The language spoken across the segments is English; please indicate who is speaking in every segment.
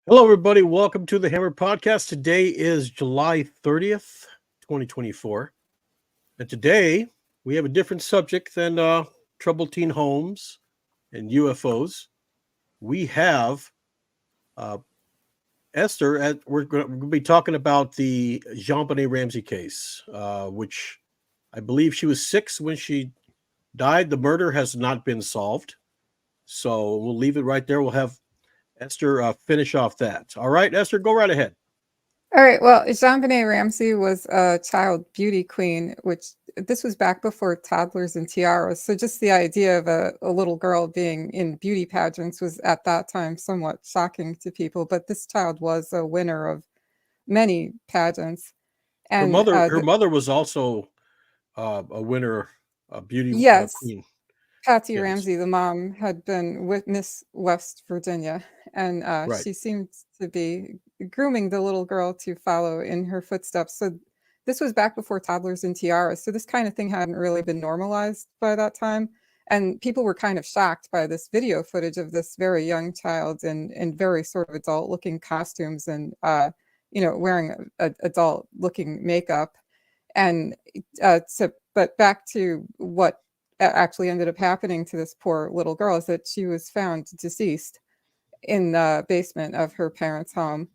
Speaker 1: Hello, everybody. Welcome to the Hammer Podcast. Today is July 30th, 2024. And today we have a different subject than troubled teen homes and UFOs. We have uh, Esther. We're going to be talking about the JonBenét Ramsey case, which I believe she was 6 when she died. The murder has not been solved. So we'll leave it right there. We'll have Esther finish off that. All right, Esther, go right ahead.
Speaker 2: All right. Well, JonBenét Ramsey was a child beauty queen, which this was back before toddlers and tiaras. So just the idea of a little girl being in beauty pageants was at that time somewhat shocking to people. But this child was a winner of many pageants.
Speaker 1: Her
Speaker 2: And
Speaker 1: mother, her mother was also a winner, a beauty
Speaker 2: yes,
Speaker 1: queen.
Speaker 2: Patsy
Speaker 1: Yes,
Speaker 2: Ramsey, the mom, had been with Miss West Virginia, and
Speaker 1: right.
Speaker 2: she seemed to be grooming the little girl to follow in her footsteps. So this was back before toddlers and tiaras. So this kind of thing hadn't really been normalized by that time. And people were kind of shocked by this video footage of this very young child in very sort of adult looking costumes and, wearing adult looking makeup. And but back to what actually ended up happening to this poor little girl is that she was found deceased in the basement of her parents' home.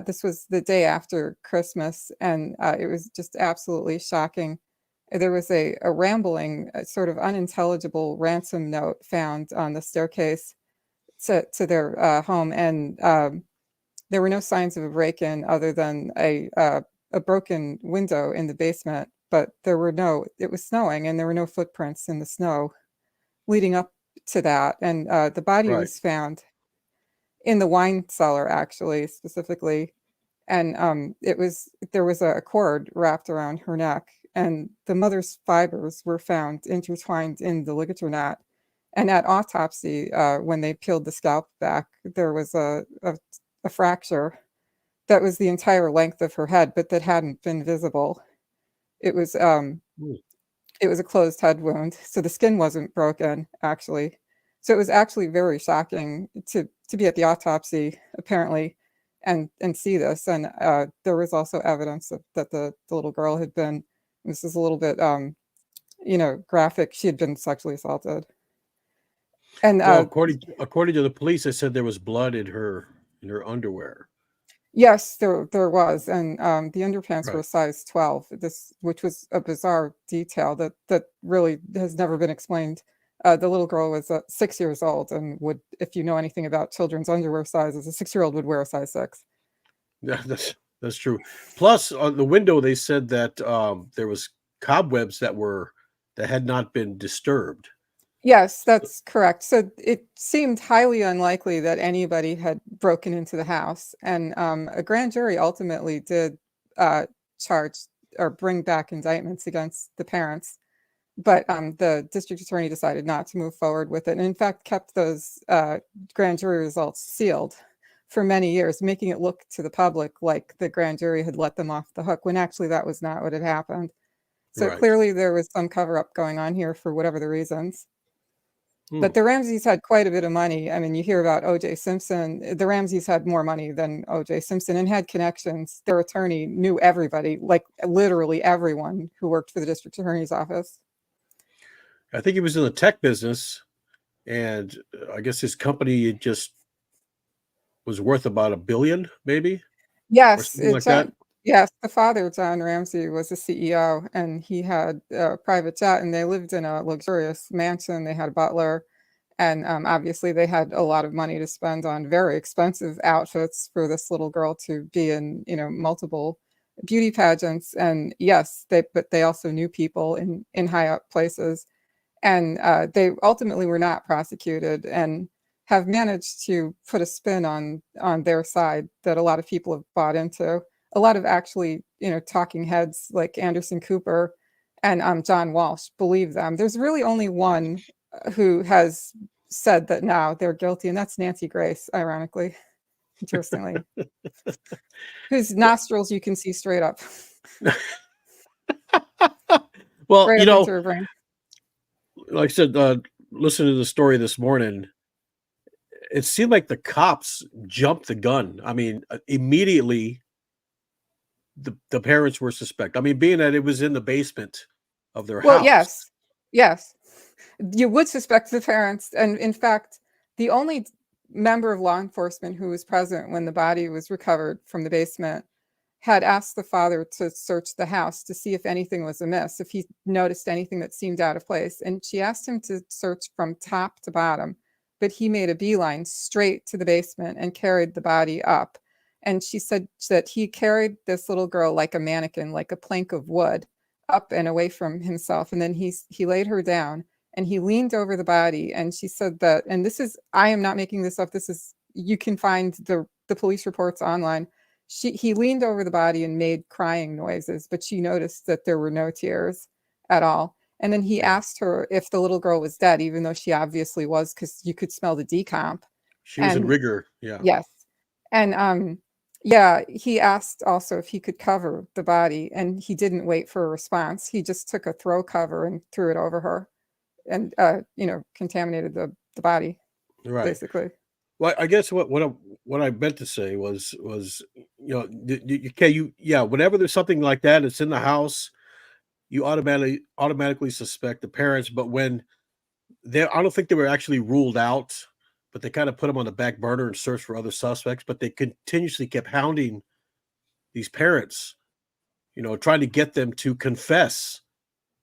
Speaker 2: This was the day after Christmas, and it was just absolutely shocking. There was a rambling, sort of unintelligible ransom note found on the staircase to their home, and there were no signs of a break-in other than a broken window in the basement. But it was snowing, and there were no footprints in the snow leading up to that. And the body
Speaker 1: Right.
Speaker 2: was found in the wine cellar, actually, specifically. And there was a cord wrapped around her neck, and the mother's fibers were found intertwined in the ligature knot. And at autopsy, when they peeled the scalp back, there was a fracture that was the entire length of her head, but that hadn't been visible. It was
Speaker 1: Mm.
Speaker 2: it was a closed head wound, so the skin wasn't broken, actually. So it was actually very shocking to be at the autopsy, apparently, and see this. And there was also evidence that the little girl had been. This is a little bit, graphic. She had been sexually assaulted, and
Speaker 1: Well, according to the police, they said there was blood in her underwear.
Speaker 2: yes, there was, and the underpants were
Speaker 1: Right.
Speaker 2: a size 12. Which was a bizarre detail that really has never been explained. The little girl was 6 years old, and if you know anything about children's underwear sizes, a 6-year-old would wear a size 6.
Speaker 1: Yeah, that's true. Plus, on the window, they said that there was cobwebs that had not been disturbed.
Speaker 2: Yes, that's correct. So it seemed highly unlikely that anybody had broken into the house, and a grand jury ultimately did charge or bring back indictments against the parents. But the district attorney decided not to move forward with it, and in fact kept those grand jury results sealed for many years, making it look to the public like the grand jury had let them off the hook, when actually that was not what had happened. So
Speaker 1: Right.
Speaker 2: clearly there was some cover-up going on here for whatever the reasons.
Speaker 1: Hmm.
Speaker 2: But the Ramseys had quite a bit of money. I mean, you hear about O.J. Simpson. The Ramseys had more money than O.J. Simpson and had connections. Their attorney knew everybody, like literally everyone who worked for the district attorney's office.
Speaker 1: I think he was in the tech business, and I guess his company just was worth about $1 billion, maybe, or
Speaker 2: Yes,
Speaker 1: something like that.
Speaker 2: yes, the father, John Ramsey, was a CEO, and he had a private jet, and they lived in a luxurious mansion. They had a butler, and obviously they had a lot of money to spend on very expensive outfits for this little girl to be in, multiple beauty pageants. And yes, but they also knew people in high up places, and they ultimately were not prosecuted and have managed to put a spin on their side that a lot of people have bought into. A lot of actually, talking heads like Anderson Cooper and John Walsh believe them. There's really only one who has said that now they're guilty, and that's Nancy Grace, ironically, interestingly, whose nostrils you can see straight up,
Speaker 1: Well,
Speaker 2: right up into her brain.
Speaker 1: like I said, listening to the story this morning, it seemed like the cops jumped the gun. I mean, immediately the parents were suspect. I mean, being that it was in the basement of their
Speaker 2: Well,
Speaker 1: house.
Speaker 2: yes, yes. You would suspect the parents, and in fact, the only member of law enforcement who was present when the body was recovered from the basement had asked the father to search the house to see if anything was amiss, if he noticed anything that seemed out of place. And she asked him to search from top to bottom, but he made a beeline straight to the basement and carried the body up. And she said that he carried this little girl like a mannequin, like a plank of wood, up and away from himself. And then he laid her down and he leaned over the body. And she said that, and this is, I am not making this up. This is, you can find the police reports online. He leaned over the body and made crying noises, but she noticed that there were no tears at all. And then he
Speaker 1: Yeah.
Speaker 2: asked her if the little girl was dead, even though she obviously was, because you could smell the decomp.
Speaker 1: She was in
Speaker 2: And
Speaker 1: rigor. Yeah.
Speaker 2: yes. And yeah, he asked also if he could cover the body, and he didn't wait for a response. He just took a throw cover and threw it over her and contaminated the body,
Speaker 1: Right.
Speaker 2: basically.
Speaker 1: Well, I guess what I meant to say was whenever there's something like that, it's in the house, you automatically suspect the parents. But when I don't think they were actually ruled out, but they kind of put them on the back burner and searched for other suspects. But they continuously kept hounding these parents, trying to get them to confess.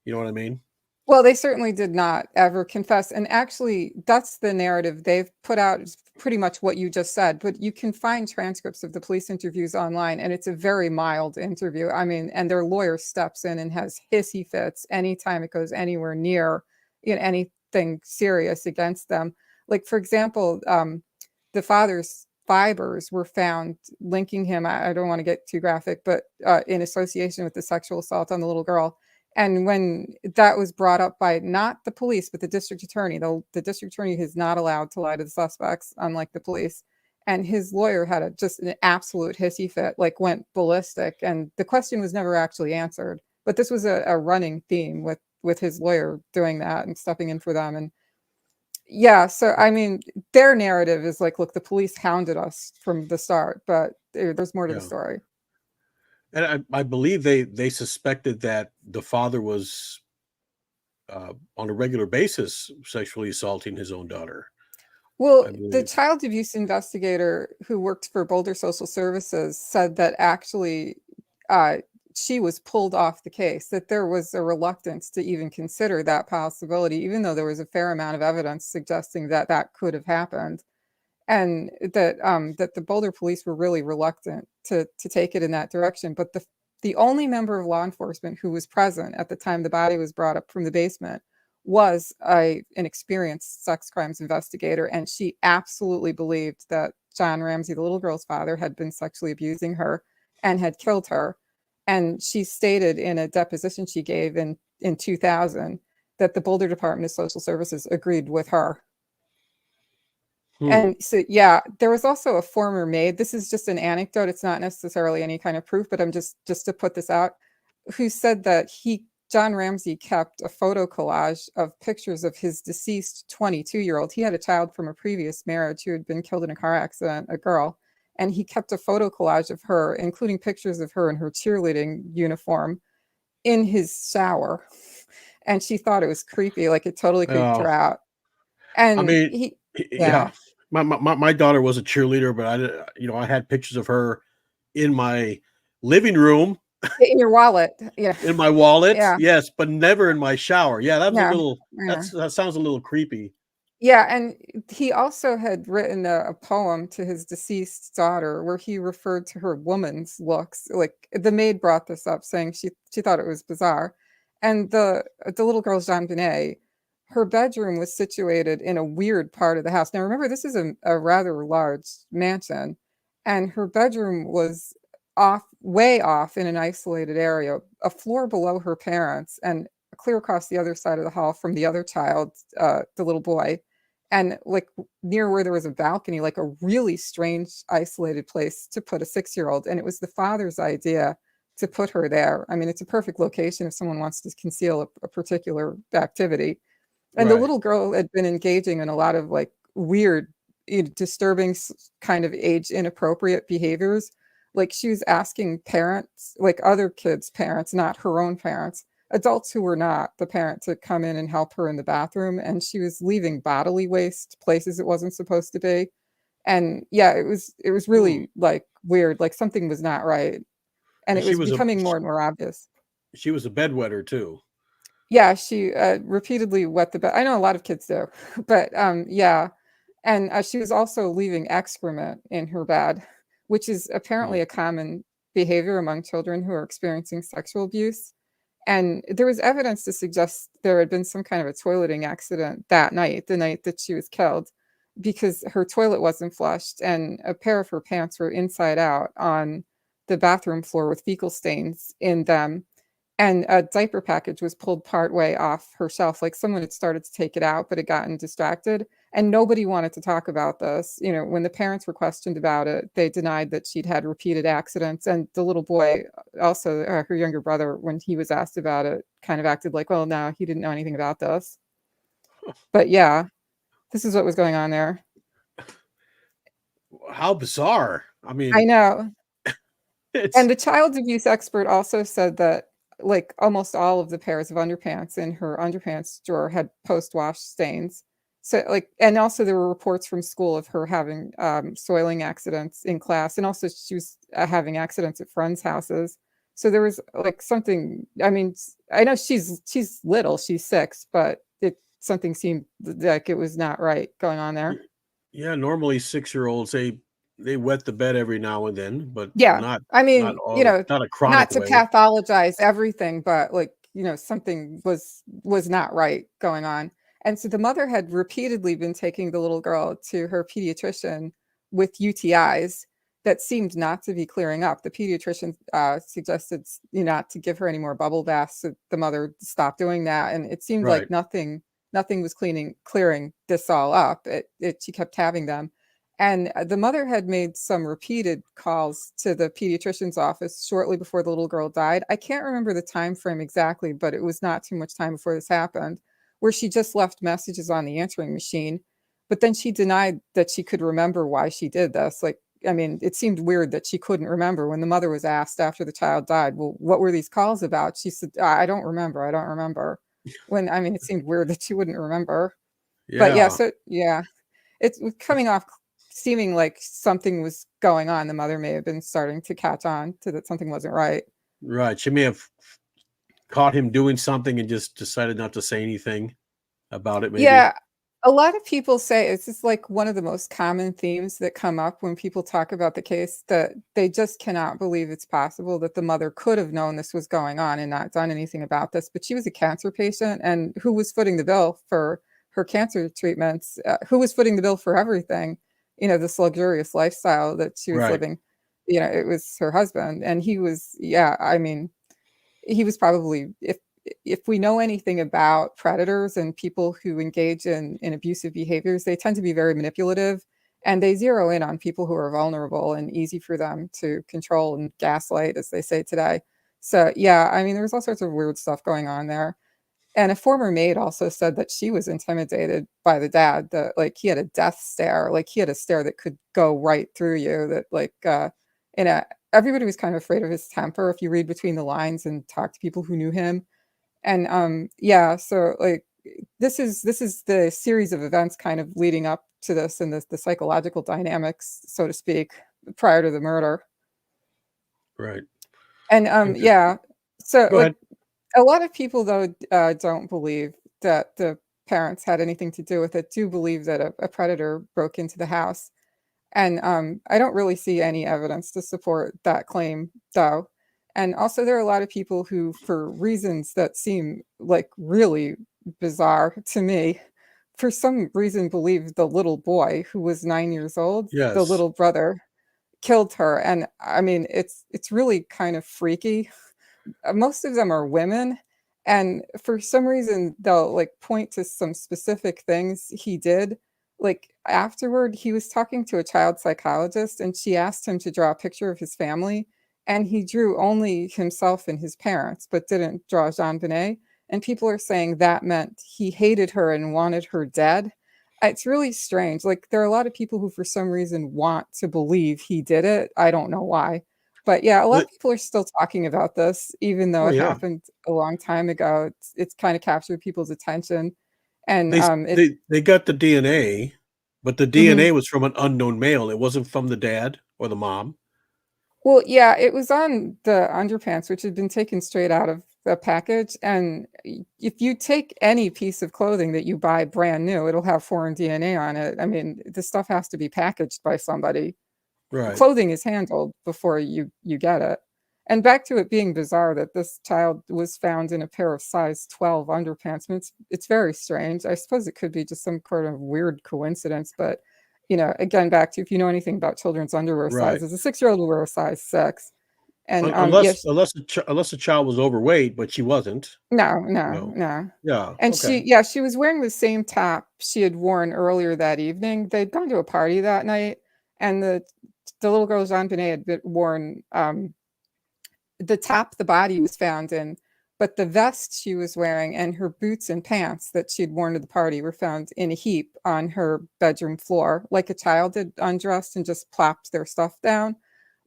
Speaker 1: You know what I mean?
Speaker 2: Well, they certainly did not ever confess. And actually, that's the narrative they've put out, is pretty much what you just said. But you can find transcripts of the police interviews online, and it's a very mild interview. I mean, and their lawyer steps in and has hissy fits anytime it goes anywhere near anything serious against them. Like, for example, the father's fibers were found linking him. I don't want to get too graphic, but in association with the sexual assault on the little girl. And when that was brought up by not the police, but the district attorney, the district attorney is not allowed to lie to the suspects, unlike the police. And his lawyer had just an absolute hissy fit, like went ballistic. And the question was never actually answered. But this was a running theme with his lawyer doing that and stepping in for them. And yeah, so I mean, their narrative is like, look, the police hounded us from the start, but there's more to the
Speaker 1: Yeah.
Speaker 2: story.
Speaker 1: And I believe they suspected that the father was on a regular basis sexually assaulting his own daughter.
Speaker 2: Well,
Speaker 1: I
Speaker 2: the
Speaker 1: believe.
Speaker 2: child abuse investigator who worked for Boulder Social Services said that actually she was pulled off the case, that there was a reluctance to even consider that possibility, even though there was a fair amount of evidence suggesting that that could have happened. And that the Boulder police were really reluctant to take it in that direction. But the only member of law enforcement who was present at the time the body was brought up from the basement was an experienced sex crimes investigator, and she absolutely believed that John Ramsey, the little girl's father, had been sexually abusing her and had killed her. And she stated in a deposition she gave in 2000 that the Boulder Department of Social Services agreed with her. And so, yeah, there was also a former maid. This is just an anecdote. It's not necessarily any kind of proof, but I'm just to put this out, who said that John Ramsey kept a photo collage of pictures of his deceased 22-year-old. He had a child from a previous marriage who had been killed in a car accident, a girl, and he kept a photo collage of her, including pictures of her in her cheerleading uniform, in his shower. And she thought it was creepy, like it totally creeped her out.
Speaker 1: I
Speaker 2: And
Speaker 1: mean, yeah. My daughter was a cheerleader, but I had pictures of her in my living room,
Speaker 2: in your wallet, yeah,
Speaker 1: in my wallet,
Speaker 2: yeah,
Speaker 1: yes, but never in my shower. Yeah, that was
Speaker 2: yeah, yeah.
Speaker 1: that sounds a little creepy.
Speaker 2: Yeah, and he also had written a poem to his deceased daughter where he referred to her woman's looks. Like the maid brought this up, saying she thought it was bizarre. And the little girl's JonBenét, her bedroom was situated in a weird part of the house. Now remember, this is a rather large mansion, and her bedroom was way off in an isolated area, a floor below her parents, and clear across the other side of the hall from the other child, the little boy, and like near where there was a balcony, like a really strange isolated place to put a 6-year-old. And it was the father's idea to put her there. I mean, it's a perfect location if someone wants to conceal a particular activity. And the
Speaker 1: Right.
Speaker 2: little girl had been engaging in a lot of like weird disturbing kind of age inappropriate behaviors. Like she was asking parents, like other kids' parents, not her own parents, adults who were not the parent, to come in and help her in the bathroom, and she was leaving bodily waste places it wasn't supposed to be. And yeah, it was
Speaker 1: Hmm.
Speaker 2: really like weird, like something was not right, and
Speaker 1: And
Speaker 2: it was becoming more and more obvious.
Speaker 1: she was a bedwetter too.
Speaker 2: Yeah, she repeatedly wet the bed. I know a lot of kids do, but yeah, and she was also leaving excrement in her bed, which is
Speaker 1: Hmm.
Speaker 2: apparently a common behavior among children who are experiencing sexual abuse. And there was evidence to suggest there had been some kind of a toileting accident that night, the night that she was killed, because her toilet wasn't flushed and a pair of her pants were inside out on the bathroom floor with fecal stains in them. And a diaper package was pulled partway off her shelf. Like someone had started to take it out, but had gotten distracted. And nobody wanted to talk about this. When the parents were questioned about it, they denied that she'd had repeated accidents. And the little boy, also her younger brother, when he was asked about it, kind of acted like, well, no, he didn't know anything about this. But yeah, this is what was going on there.
Speaker 1: How bizarre. I
Speaker 2: I
Speaker 1: mean,
Speaker 2: know.
Speaker 1: it's
Speaker 2: And the child abuse expert also said that, like, almost all of the pairs of underpants in her underpants drawer had post-wash stains. So, like, and also there were reports from school of her having soiling accidents in class, and also she was having accidents at friends' houses. So there was like something. I mean, I know she's little, she's 6, but something seemed like it was not right going on there.
Speaker 1: yeah, normally 6-year-olds they wet the bed every now and then, but
Speaker 2: Yeah.
Speaker 1: not
Speaker 2: I
Speaker 1: not
Speaker 2: mean,
Speaker 1: all not a chronic
Speaker 2: not to
Speaker 1: way.
Speaker 2: pathologize everything, but like, something was not right going on. And so the mother had repeatedly been taking the little girl to her pediatrician with UTIs that seemed not to be clearing up. The pediatrician suggested, not to give her any more bubble baths. So the mother stopped doing that, and it seemed
Speaker 1: Right.
Speaker 2: like nothing was clearing this all up. She kept having them. And the mother had made some repeated calls to the pediatrician's office shortly before the little girl died. I can't remember the time frame exactly, but it was not too much time before this happened, where she just left messages on the answering machine. But then she denied that she could remember why she did this. Like, I mean, it seemed weird that she couldn't remember. When the mother was asked after the child died, well, what were these calls about? She said, I don't remember. I don't remember. When, I mean, it seemed weird that she wouldn't remember. But yeah,
Speaker 1: Yeah.
Speaker 2: so yeah, it's coming off seeming like something was going on. The mother may have been starting to catch on to that something wasn't right.
Speaker 1: Right. She may have caught him doing something and just decided not to say anything about it, maybe.
Speaker 2: Yeah, a lot of people say it's just like one of the most common themes that come up when people talk about the case, that they just cannot believe it's possible that the mother could have known this was going on and not done anything about this. But she was a cancer patient, and who was footing the bill for her cancer treatments? Who was footing the bill for everything? This luxurious lifestyle that she was
Speaker 1: Right.
Speaker 2: living. It was her husband, and he was, yeah, I mean, he was probably, if we know anything about predators and people who engage in abusive behaviors, they tend to be very manipulative, and they zero in on people who are vulnerable and easy for them to control and gaslight, as they say today. So yeah, I mean, there's all sorts of weird stuff going on there. And a former maid also said that she was intimidated by the dad, that like he had a death stare, like he had a stare that could go right through you, that like in a everybody was kind of afraid of his temper if you read between the lines and talk to people who knew him. And yeah, so like this is the series of events kind of leading up to this, and the psychological dynamics, so to speak, prior to the murder.
Speaker 1: Right.
Speaker 2: And
Speaker 1: Interesting.
Speaker 2: yeah, so
Speaker 1: Go
Speaker 2: like
Speaker 1: ahead.
Speaker 2: a lot of people though don't believe that the parents had anything to do with it, do believe that a predator broke into the house. And I don't really see any evidence to support that claim, though. And also, there are a lot of people who, for reasons that seem like really bizarre to me, for some reason believe the little boy who was 9 years old, the
Speaker 1: Yes.
Speaker 2: little brother, killed her. And I mean, it's really kind of freaky. Most of them are women, and for some reason they'll like point to some specific things he did. Like afterward, he was talking to a child psychologist, and she asked him to draw a picture of his family, and he drew only himself and his parents but didn't draw JonBenét. And people are saying that meant he hated her and wanted her dead. It's really strange. Like, there are a lot of people who, for some reason, want to believe he did it. I don't know why. But yeah, a lot of
Speaker 1: But,
Speaker 2: people are still talking about this, even though
Speaker 1: oh
Speaker 2: it
Speaker 1: yeah,
Speaker 2: happened a long time ago. It's kind of captured people's attention. And
Speaker 1: they they got the DNA, but the
Speaker 2: mhm.
Speaker 1: DNA was from an unknown male. It wasn't from the dad or the mom.
Speaker 2: Well, yeah, it was on the underpants, which had been taken straight out of the package. And if you take any piece of clothing that you buy brand new, it'll have foreign DNA on it. I mean, the stuff has to be packaged by somebody.
Speaker 1: Right.
Speaker 2: Clothing is handled before you get it. And back to it being bizarre that this child was found in a pair of size 12 underpants. I mean, it's very strange. I suppose it could be just some kind of weird coincidence, but again, back to if you know anything about children's underwear
Speaker 1: Right.
Speaker 2: sizes, a 6-year-old will wear a size 6. And
Speaker 1: Unless
Speaker 2: yes,
Speaker 1: unless the child was overweight, but she wasn't.
Speaker 2: no,
Speaker 1: You
Speaker 2: no,
Speaker 1: know.
Speaker 2: no.
Speaker 1: Yeah.
Speaker 2: And
Speaker 1: Okay.
Speaker 2: she was wearing the same top she had worn earlier that evening. They'd gone to a party that night, and the little girl JonBenét had worn the top the body was found in, but the vest she was wearing and her boots and pants that she'd worn to the party were found in a heap on her bedroom floor, like a child had undressed and just plopped their stuff down.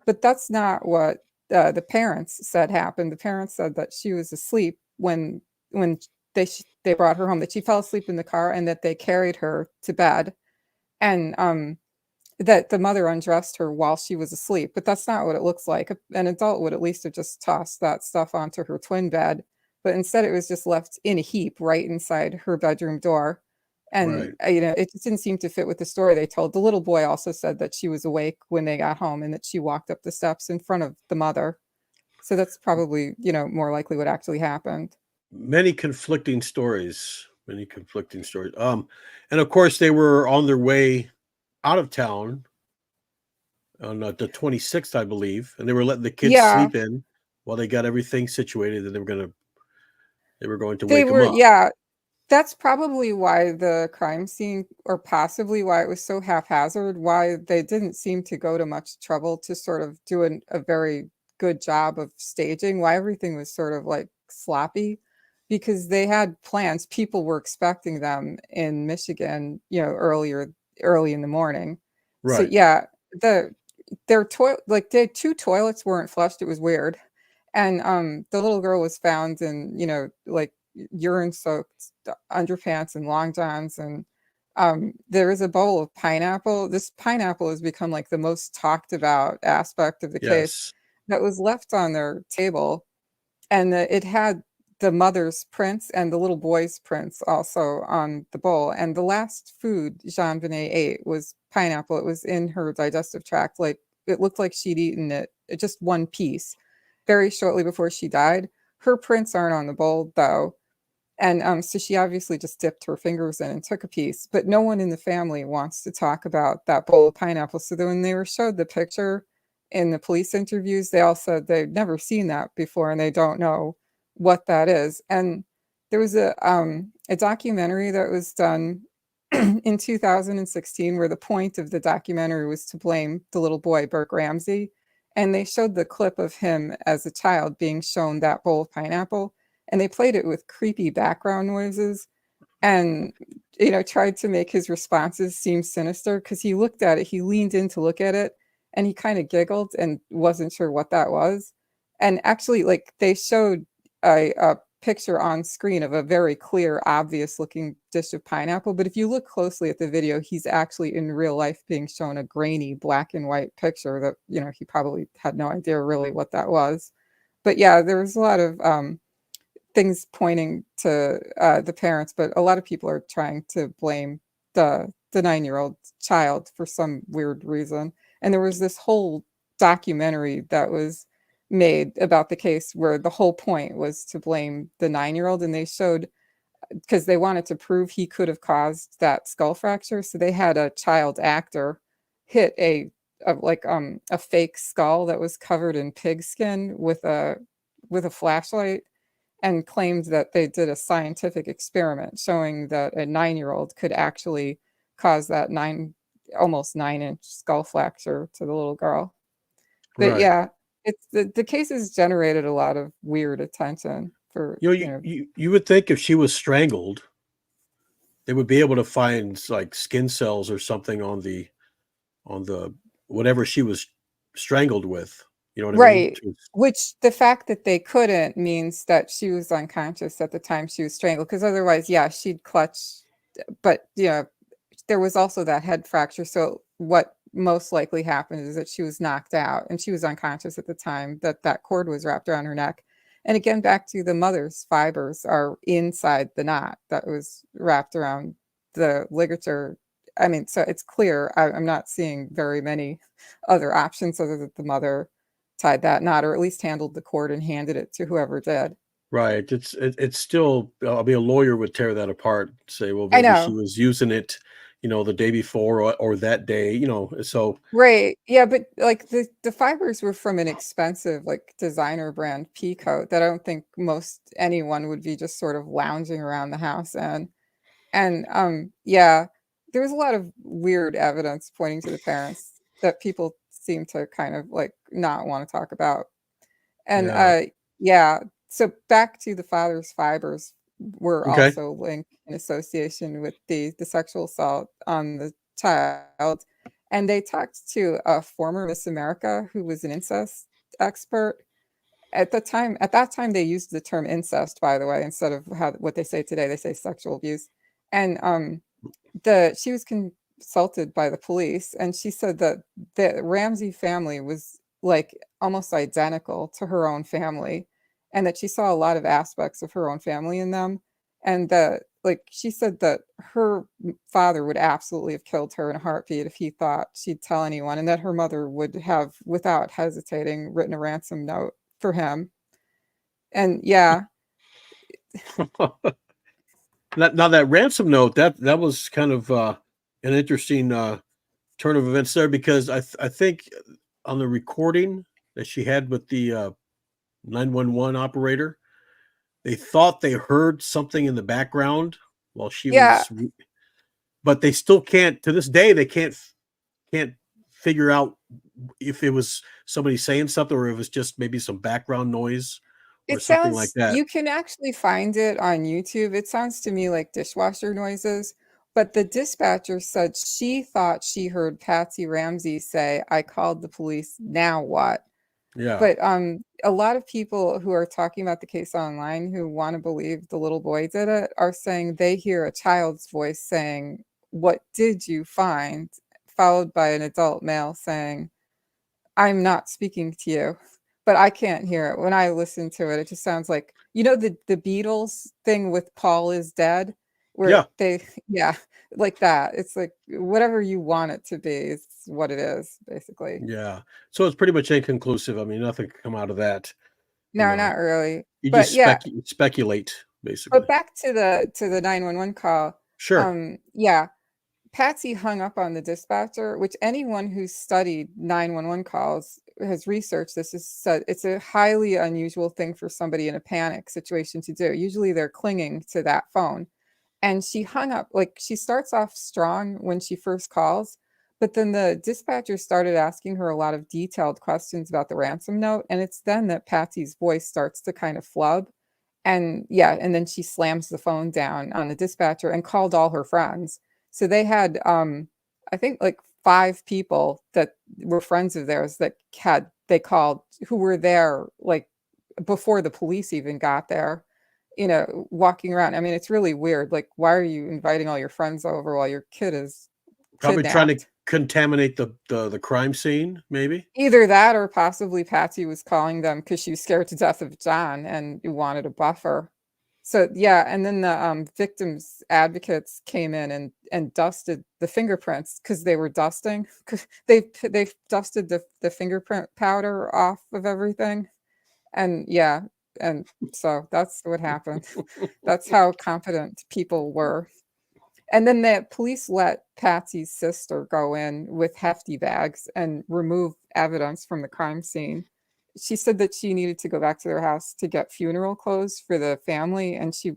Speaker 2: But that's not what the parents said happened. The parents said that she was asleep when they brought her home, that she fell asleep in the car and that they carried her to bed, and that the mother undressed her while she was asleep. But that's not what it looks like. An adult would at least have just tossed that stuff onto her twin bed, but instead it was just left in a heap right inside her bedroom door. And
Speaker 1: Right.
Speaker 2: it just didn't seem to fit with the story they told. The little boy also said that she was awake when they got home and that she walked up the steps in front of the mother. So that's probably, more likely what actually happened.
Speaker 1: Many conflicting stories. Many conflicting stories. And of course they were on their way out of town on the 26th, I believe, and they were letting the kids
Speaker 2: Yeah,
Speaker 1: sleep in while they got everything situated, and they were going to
Speaker 2: they
Speaker 1: wake them
Speaker 2: were,
Speaker 1: up.
Speaker 2: yeah. That's probably why the crime scene, or possibly why it was so haphazard, why they didn't seem to go to much trouble to sort of do a very good job of staging, why everything was sort of like sloppy, because they had plans. People were expecting them in Michigan, early in the morning. So
Speaker 1: Right.
Speaker 2: yeah, their toilet, like, the two toilets weren't flushed. It was weird. And the little girl was found in, like, urine soaked underpants and long johns. And there is a bowl of pineapple. This pineapple has become like the most talked about aspect of the case,
Speaker 1: Yes.
Speaker 2: that was left on their table. And it had the mother's prints and the little boy's prints also on the bowl. And the last food JonBenét ate was pineapple. It was in her digestive tract. Like, it looked like she'd eaten it, just one piece, very shortly before she died. Her prints aren't on the bowl though. And so she obviously just dipped her fingers in and took a piece. But no one in the family wants to talk about that bowl of pineapple. So then when they were showed the picture in the police interviews, they all said they'd never seen that before and they don't know what that is. And there was a documentary that was done in 2016 where the point of the documentary was to blame the little boy, Burke Ramsey. And they showed the clip of him as a child being shown that bowl of pineapple, and they played it with creepy background noises, and tried to make his responses seem sinister, because he looked at it, he leaned in to look at it, and he kind of giggled and wasn't sure what that was. And actually, like, they showed a picture on screen of a very clear, obvious looking dish of pineapple, but if you look closely at the video, he's actually in real life being shown a grainy black and white picture that he probably had no idea really what that was. But yeah, there was a lot of things pointing to the parents, but a lot of people are trying to blame the 9-year-old child for some weird reason. And there was this whole documentary that was made about the case where the whole point was to blame the 9-year-old, and they showed, because they wanted to prove he could have caused that skull fracture, so they had a child actor hit a fake skull that was covered in pig skin with a flashlight, and claimed that they did a scientific experiment showing that a 9-year-old could actually cause that almost 9-inch skull fracture to the little girl. But
Speaker 1: Right.
Speaker 2: yeah, it's the case has generated a lot of weird attention for.
Speaker 1: You would think if she was strangled, they would be able to find like skin cells or something on the whatever she was strangled with. You know what I mean?
Speaker 2: Right. Which the fact that they couldn't means that she was unconscious at the time she was strangled, because otherwise, yeah, she'd clutch. But yeah, there was also that head fracture. So what most likely happened is that she was knocked out and she was unconscious at the time that that cord was wrapped around her neck. And again, back to the mother's fibers are inside the knot that was wrapped around the ligature. I mean, so it's clear. I'm not seeing very many other options other than the mother tied that knot, or at least handled the cord and handed it to whoever did.
Speaker 1: Right. It's still, I mean, a lawyer would tear that apart, say, well,
Speaker 2: I
Speaker 1: maybe she
Speaker 2: know.
Speaker 1: was using it, the day before or that day, so
Speaker 2: Right. Yeah, but like the fibers were from an expensive like designer brand pea coat that I don't think most anyone would be just sort of lounging around the house in. And yeah, there was a lot of weird evidence pointing to the parents that people seem to kind of like not want to talk about. And
Speaker 1: yeah.
Speaker 2: yeah, so back to the father's fibers were
Speaker 1: Okay.
Speaker 2: also linked in association with the sexual assault on the child. And they talked to a former Miss America who was an incest expert. At that time, they used the term incest, by the way, instead of what they say today. They say sexual abuse. And she was consulted by the police, and she said that the Ramsey family was like almost identical to her own family, and that she saw a lot of aspects of her own family in them, and that like she said that her father would absolutely have killed her in a heartbeat if he thought she'd tell anyone, and that her mother would have, without hesitating, written a ransom note for him. And yeah,
Speaker 1: Now that ransom note, that was kind of an interesting turn of events there, because I think on the recording that she had with the 911 operator, they thought they heard something in the background while she
Speaker 2: yeah,
Speaker 1: was, but they still can't, to this day, they can't figure out if it was somebody saying something or if it was just maybe some background noise or
Speaker 2: it
Speaker 1: something like
Speaker 2: sounds,
Speaker 1: that.
Speaker 2: you can actually find it on YouTube. It sounds to me like dishwasher noises, but the dispatcher said she thought she heard Patsy Ramsey say, "I called the police, now what?"
Speaker 1: Yeah.
Speaker 2: But a lot of people who are talking about the case online who want to believe the little boy did it are saying they hear a child's voice saying, "What did you find?" followed by an adult male saying, "I'm not speaking to you." But I can't hear it. When I listen to it, it just sounds like, the Beatles thing with Paul is dead, where
Speaker 1: Yeah.
Speaker 2: they yeah, like that. It's like whatever you want it to be is what it is, basically.
Speaker 1: Yeah. So it's pretty much inconclusive. I mean, nothing can come out of that. You
Speaker 2: No,
Speaker 1: know,
Speaker 2: not really.
Speaker 1: you
Speaker 2: But
Speaker 1: just
Speaker 2: yeah,
Speaker 1: speculate
Speaker 2: but
Speaker 1: basically.
Speaker 2: back to the 911 call.
Speaker 1: Sure.
Speaker 2: Yeah, Patsy hung up on the dispatcher, which anyone who's studied 911 calls has researched this. Is said it's a highly unusual thing for somebody in a panic situation to do. Usually they're clinging to that phone. And she hung up, like she starts off strong when she first calls, but then the dispatcher started asking her a lot of detailed questions about the ransom note. And it's then that Patsy's voice starts to kind of flub. And yeah, and then she slams the phone down on the dispatcher and called all her friends. So they had I think like 5 people that were friends of theirs that they called, who were there like before the police even got there, walking around. I mean, it's really weird. Like, why are you inviting all your friends over while your kid is
Speaker 1: Probably trying to
Speaker 2: kidnapped?
Speaker 1: contaminate the crime scene, maybe.
Speaker 2: Either that or possibly Patsy was calling them because she was scared to death of John and wanted a buffer. So yeah, and then the victims advocates came in and dusted the fingerprints because they were dusting. 'Cause they dusted the fingerprint powder off of everything. And yeah, and so that's what happened. That's how competent people were. And then the police let Patsy's sister go in with hefty bags and remove evidence from the crime scene. She said that she needed to go back to their house to get funeral clothes for the family, and she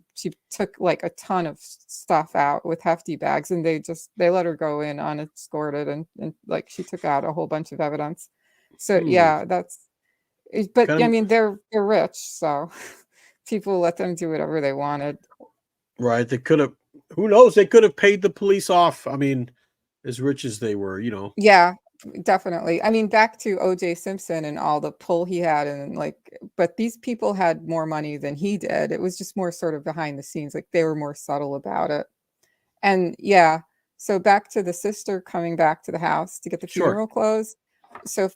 Speaker 2: took like a ton of stuff out with hefty bags, and they let her go in unescorted, and like she took out a whole bunch of evidence. So
Speaker 1: Hmm.
Speaker 2: yeah, but I
Speaker 1: Kind of
Speaker 2: mean they're rich, so people let them do whatever they wanted.
Speaker 1: right. They could have. who knows? They could have paid the police off. I mean, as rich as they were,
Speaker 2: Yeah, definitely. I mean, back to OJ Simpson and all the pull he had, and like, but these people had more money than he did. It was just more sort of behind the scenes, like they were more subtle about it. And yeah, so back to the sister coming back to the house to get the
Speaker 1: Sure.
Speaker 2: funeral clothes. So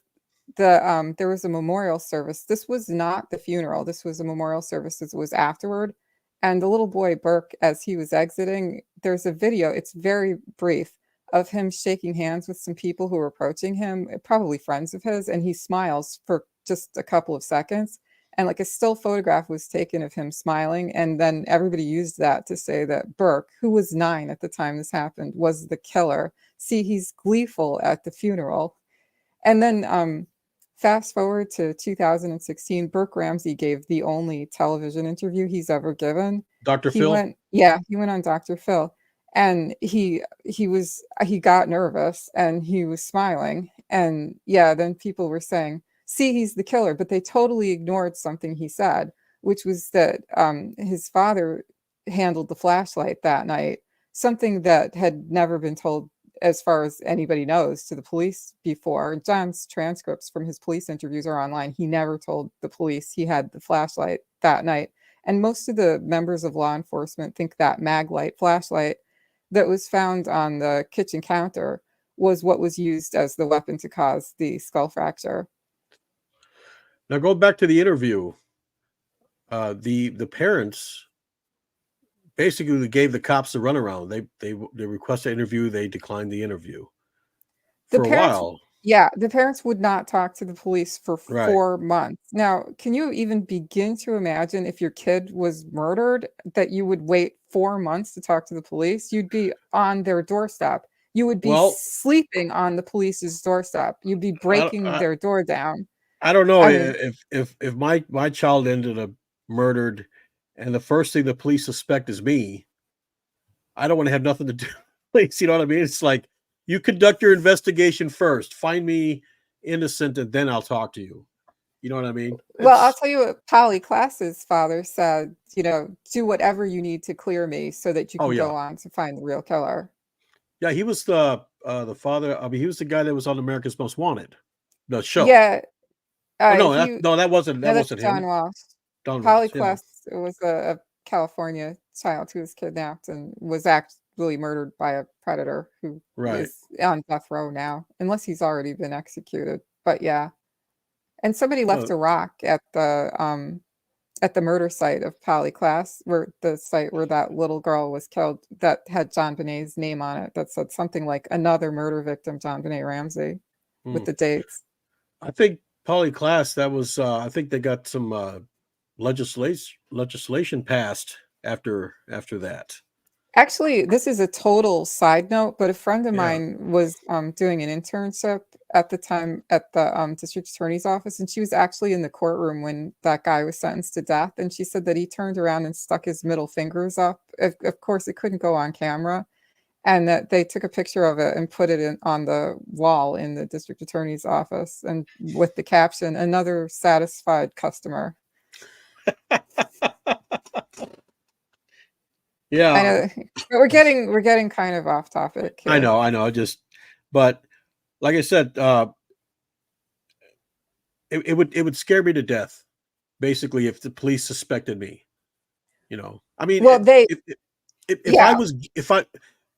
Speaker 2: there was a memorial service. This was not the funeral. This was a memorial service. It was afterward. And the little boy Burke, as he was exiting, there's a video. It's very brief of him shaking hands with some people who were approaching him, probably friends of his, and he smiles for just a couple of seconds. And like a still photograph was taken of him smiling, and then everybody used that to say that Burke, who was 9 at the time this happened, was the killer. See, he's gleeful at the funeral. And then fast forward to 2016, Burke Ramsey gave the only television interview he's ever given.
Speaker 1: Dr.
Speaker 2: He
Speaker 1: Phil?
Speaker 2: went, yeah, he went on Dr. Phil, and he got nervous and he was smiling. And yeah, then people were saying, see, he's the killer, but they totally ignored something he said, which was that his father handled the flashlight that night, something that had never been told, as far as anybody knows, to the police before. John's transcripts from his police interviews are online. He never told the police he had the flashlight that night. And most of the members of law enforcement think that Maglite flashlight that was found on the kitchen counter was what was used as the weapon to cause the skull fracture.
Speaker 1: Now, going back to the interview, the parents basically gave the cops the runaround. They requested an interview. They declined the interview
Speaker 2: The
Speaker 1: for a
Speaker 2: parents,
Speaker 1: while.
Speaker 2: yeah, the parents would not talk to the police for
Speaker 1: Right.
Speaker 2: 4 months. Now, can you even begin to imagine if your kid was murdered that you would wait 4 months to talk to the police? You'd be on their doorstep. You would be
Speaker 1: Well,
Speaker 2: sleeping on the police's doorstep. You'd be
Speaker 1: I,
Speaker 2: breaking
Speaker 1: I,
Speaker 2: their door down.
Speaker 1: I don't know
Speaker 2: I mean,
Speaker 1: if my child ended up murdered, and the first thing the police suspect is me. I don't want to have nothing to do with police. You know what I mean? It's like, you conduct your investigation first. Find me innocent, and then I'll talk to you. You know what I mean?
Speaker 2: well, I'll
Speaker 1: It's
Speaker 2: tell you what Polly Klass's father said, do whatever you need to clear me so that you
Speaker 1: oh
Speaker 2: can
Speaker 1: yeah,
Speaker 2: go on to find the real killer.
Speaker 1: yeah. He was the father. I mean, he was the guy that was on America's Most Wanted, the show.
Speaker 2: Yeah,
Speaker 1: Oh no,
Speaker 2: he
Speaker 1: that wasn't
Speaker 2: no, that's John
Speaker 1: him.
Speaker 2: Walsh.
Speaker 1: Don
Speaker 2: Polly
Speaker 1: Ross. Yeah,
Speaker 2: Klass was a California child who was kidnapped and was actually murdered by a predator who
Speaker 1: right.
Speaker 2: is on death row now, unless he's already been executed. But yeah, and somebody left
Speaker 1: No,
Speaker 2: a rock at the murder site of Polly Klass, where the site where that little girl was killed, that had JonBenét's name on it. That said something like another murder victim, JonBenét Ramsey, with
Speaker 1: hmm.
Speaker 2: the dates.
Speaker 1: I think Poly Class. That was. I think they got some legislation passed after that.
Speaker 2: Actually, this is a total side note, but a friend of
Speaker 1: Yeah.
Speaker 2: mine was doing an internship at the time at the district attorney's office, and she was actually in the courtroom when that guy was sentenced to death. And she said that he turned around and stuck his middle fingers up. Of course, it couldn't go on camera, and that they took a picture of it and put it on the wall in the district attorney's office, and with the caption, "Another satisfied customer." I
Speaker 1: Yeah.
Speaker 2: know, but we're getting kind of off topic
Speaker 1: I
Speaker 2: here.
Speaker 1: know. But like I said, it would scare me to death. Basically, if the police suspected me, I mean,
Speaker 2: Well, they,
Speaker 1: if
Speaker 2: yeah.
Speaker 1: if I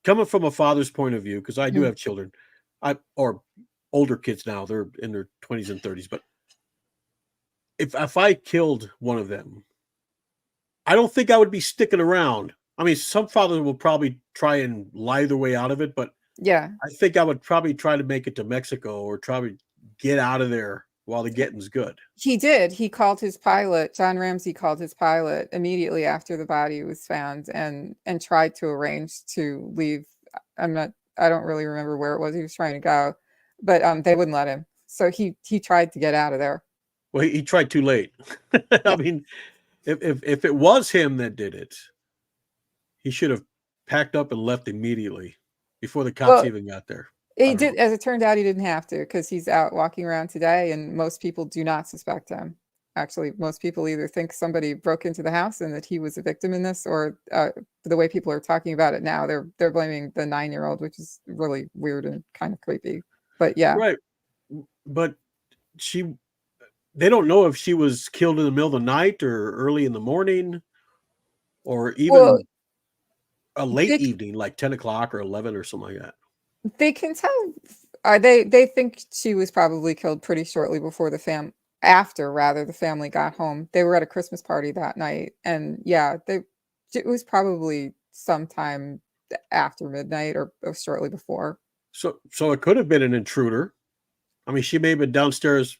Speaker 1: coming from a father's point of view, because I do
Speaker 2: Mhm.
Speaker 1: have children, or older kids now, they're in their 20s and 30s, but if I killed one of them, I don't think I would be sticking around. I mean, some fathers will probably try and lie their way out of it, but
Speaker 2: Yeah,
Speaker 1: I think I would probably try to make it to Mexico or try to get out of there while the getting's good.
Speaker 2: he did. He called his pilot. John Ramsey called his pilot immediately after the body was found, and tried to arrange to leave. I don't really remember where it was he was trying to go, but they wouldn't let him. So he tried to get out of there.
Speaker 1: Well, he tried too late. I
Speaker 2: Yeah.
Speaker 1: mean, if it was him that did it, he should have packed up and left immediately before the cops
Speaker 2: Well,
Speaker 1: even got there. I
Speaker 2: he
Speaker 1: don't
Speaker 2: did.
Speaker 1: know.
Speaker 2: As it turned out, he didn't have to, because he's out walking around today, and most people do not suspect him. Actually, most people either think somebody broke into the house and that he was a victim in this, or the way people are talking about it now, they're blaming the 9-year-old, which is really weird and kind of creepy. But yeah,
Speaker 1: Right. But they don't know if she was killed in the middle of the night or early in the morning or
Speaker 2: well,
Speaker 1: even a late
Speaker 2: they
Speaker 1: evening, like 10 o'clock or 11 or something like that.
Speaker 2: they can tell. They think she was probably killed pretty shortly before the family got home. They were at a Christmas party that night, and yeah, it was probably sometime after midnight or shortly before.
Speaker 1: So it could have been an intruder. I mean, she may have been downstairs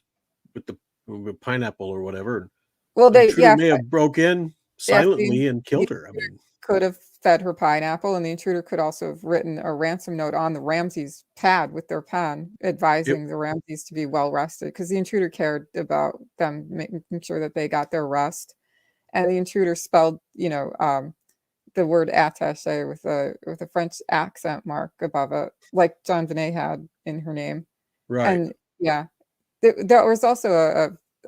Speaker 1: with with pineapple or whatever.
Speaker 2: Well,
Speaker 1: An
Speaker 2: they
Speaker 1: intruder
Speaker 2: yeah,
Speaker 1: may have broke in
Speaker 2: if
Speaker 1: silently and
Speaker 2: the
Speaker 1: killed her. I
Speaker 2: intruder
Speaker 1: mean,
Speaker 2: could have fed her pineapple, and the intruder could also have written a ransom note on the Ramseys' pad with their pen,
Speaker 1: yep,
Speaker 2: advising the Ramseys to be well rested, because the intruder cared about them making sure that they got their rest. And the intruder spelled, the word attaché with a French accent mark above it, like JonBenét had in her name.
Speaker 1: right.
Speaker 2: And yeah, there was also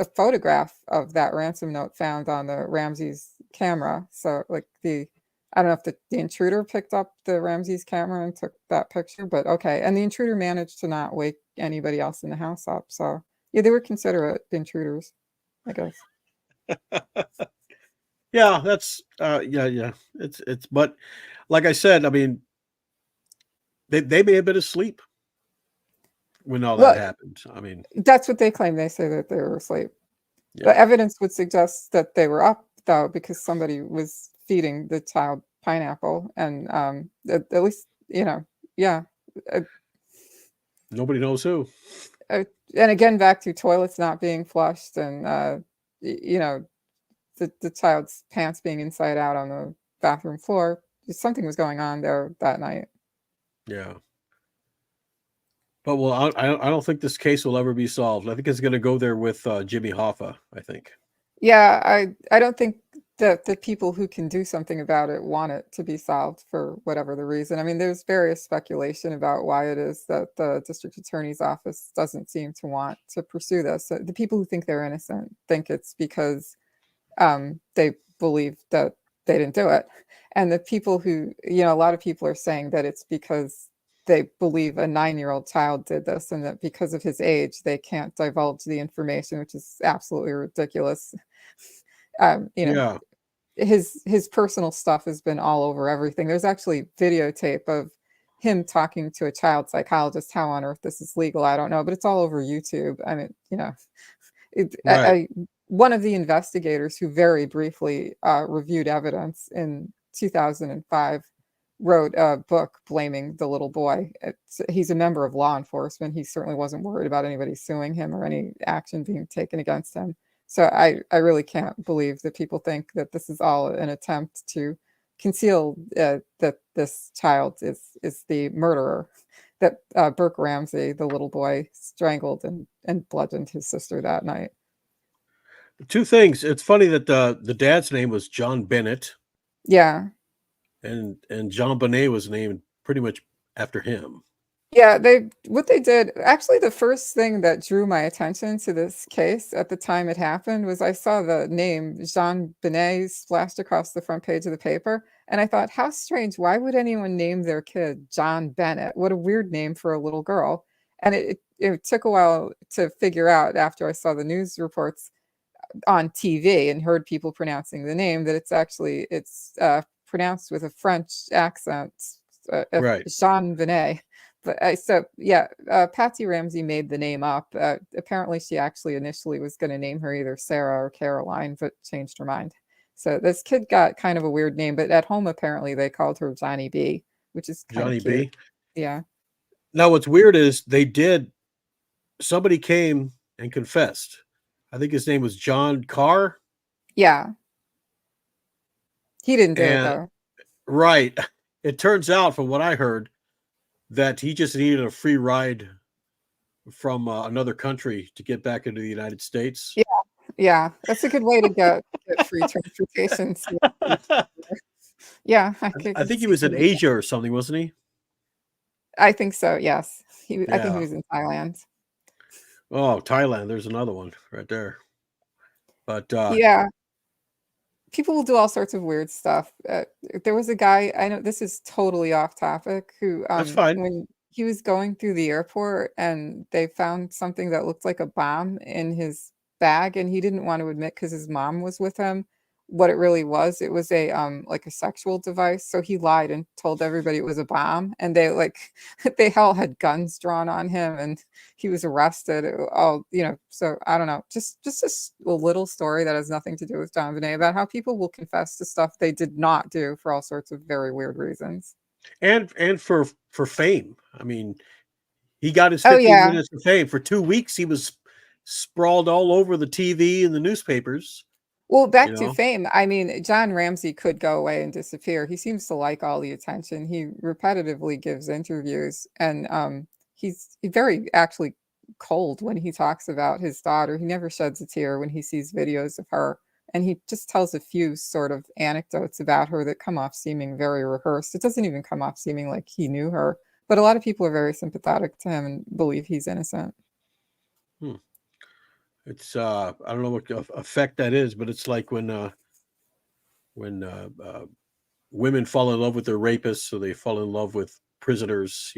Speaker 2: a photograph of that ransom note found on the Ramsey's camera. So like I don't know if the intruder picked up the Ramsey's camera and took that picture, but okay. And the intruder managed to not wake anybody else in the house up. So yeah, they were considerate intruders, I guess.
Speaker 1: Yeah, that's yeah. It's but like I said, I mean, they may have been asleep when all that
Speaker 2: Well,
Speaker 1: happened. I mean,
Speaker 2: that's what they claim. They say that they were asleep. The
Speaker 1: yeah.
Speaker 2: evidence would suggest that they were up, though, because somebody was feeding the child pineapple, and at least yeah. Uh,
Speaker 1: Nobody knows who.
Speaker 2: uh, and again, back to toilets not being flushed, and the child's pants being inside out on the bathroom floor. Something was going on there that night.
Speaker 1: Yeah. But well, I don't think this case will ever be solved. I think it's going to go there with Jimmy Hoffa. I think.
Speaker 2: Yeah, I don't think that the people who can do something about it want it to be solved for whatever the reason. I mean, there's various speculation about why it is that the district attorney's office doesn't seem to want to pursue this. So the people who think they're innocent think it's because they believe that they didn't do it. And the people who, a lot of people are saying that it's because they believe a 9-year-old child did this, and that because of his age, they can't divulge the information, which is absolutely ridiculous. Um, you know,
Speaker 1: Yeah.
Speaker 2: his personal stuff has been all over everything. There's actually videotape of him talking to a child psychologist. How on earth this is legal, I don't know, but it's all over YouTube. I mean,
Speaker 1: Right.
Speaker 2: one of the investigators who very briefly reviewed evidence in 2005 wrote a book blaming the little boy. He's a member of law enforcement. He certainly wasn't worried about anybody suing him or any action being taken against him. So I really can't believe that people think that this is all an attempt to conceal that this child is the murderer, that Burke Ramsey, the little boy, strangled and bludgeoned his sister that night.
Speaker 1: Two things. It's funny that the dad's name was JonBenét,
Speaker 2: Yeah.
Speaker 1: and JonBenét was named pretty much after him.
Speaker 2: Yeah, what they did, actually the first thing that drew my attention to this case at the time it happened was I saw the name JonBenét splashed across the front page of the paper, and I thought, how strange, why would anyone name their kid JonBenét? What a weird name for a little girl. And it took a while to figure out after I saw the news reports on TV and heard people pronouncing the name that it's pronounced with a French accent,
Speaker 1: Right.
Speaker 2: JonBenét. But Patsy Ramsey made the name up. Apparently, she actually initially was going to name her either Sarah or Caroline, but changed her mind. So this kid got kind of a weird name, but at home apparently they called her Johnny B, which is kind of
Speaker 1: Johnny
Speaker 2: cute.
Speaker 1: B.
Speaker 2: Yeah.
Speaker 1: Now, what's weird is somebody came and confessed. I think his name was John Carr.
Speaker 2: Yeah. He didn't do it
Speaker 1: And
Speaker 2: though.
Speaker 1: right. It turns out, from what I heard, that he just needed a free ride from another country to get back into the United States.
Speaker 2: Yeah. Yeah. That's a good way to get free transportation. Yeah, I
Speaker 1: I
Speaker 2: could
Speaker 1: think he
Speaker 2: see
Speaker 1: was in
Speaker 2: something.
Speaker 1: Asia or something, wasn't he?
Speaker 2: I think so. Yes. I think he
Speaker 1: Yeah.
Speaker 2: was in Thailand.
Speaker 1: Oh, Thailand. There's another one right there. But
Speaker 2: Yeah. People will do all sorts of weird stuff. There was a guy, I know this is totally off topic, who,
Speaker 1: that's fine.
Speaker 2: when he was going through the airport and they found something that looked like a bomb in his bag, and he didn't want to admit because his mom was with him what it really was. It was a like a sexual device. So he lied and told everybody it was a bomb, and they like they all had guns drawn on him, and he was arrested. Oh, so I don't know. Just a little story that has nothing to do with JonBenét about how people will confess to stuff they did not do for all sorts of very weird reasons.
Speaker 1: And for fame. I mean, he got his
Speaker 2: Oh
Speaker 1: 15
Speaker 2: yeah.
Speaker 1: minutes of fame. For 2 weeks, he was sprawled all over the TV and the newspapers.
Speaker 2: Well,
Speaker 1: You
Speaker 2: back to
Speaker 1: know,
Speaker 2: fame. I mean, John Ramsey could go away and disappear. He seems to like all the attention. He repetitively gives interviews, and he's very actually cold when he talks about his daughter. He never sheds a tear when he sees videos of her, and he just tells a few sort of anecdotes about her that come off seeming very rehearsed. It doesn't even come off seeming like he knew her, but a lot of people are very sympathetic to him and believe he's innocent.
Speaker 1: hmm. It's I don't know what effect that is, but it's like when women fall in love with their rapists, so they fall in love with prisoners.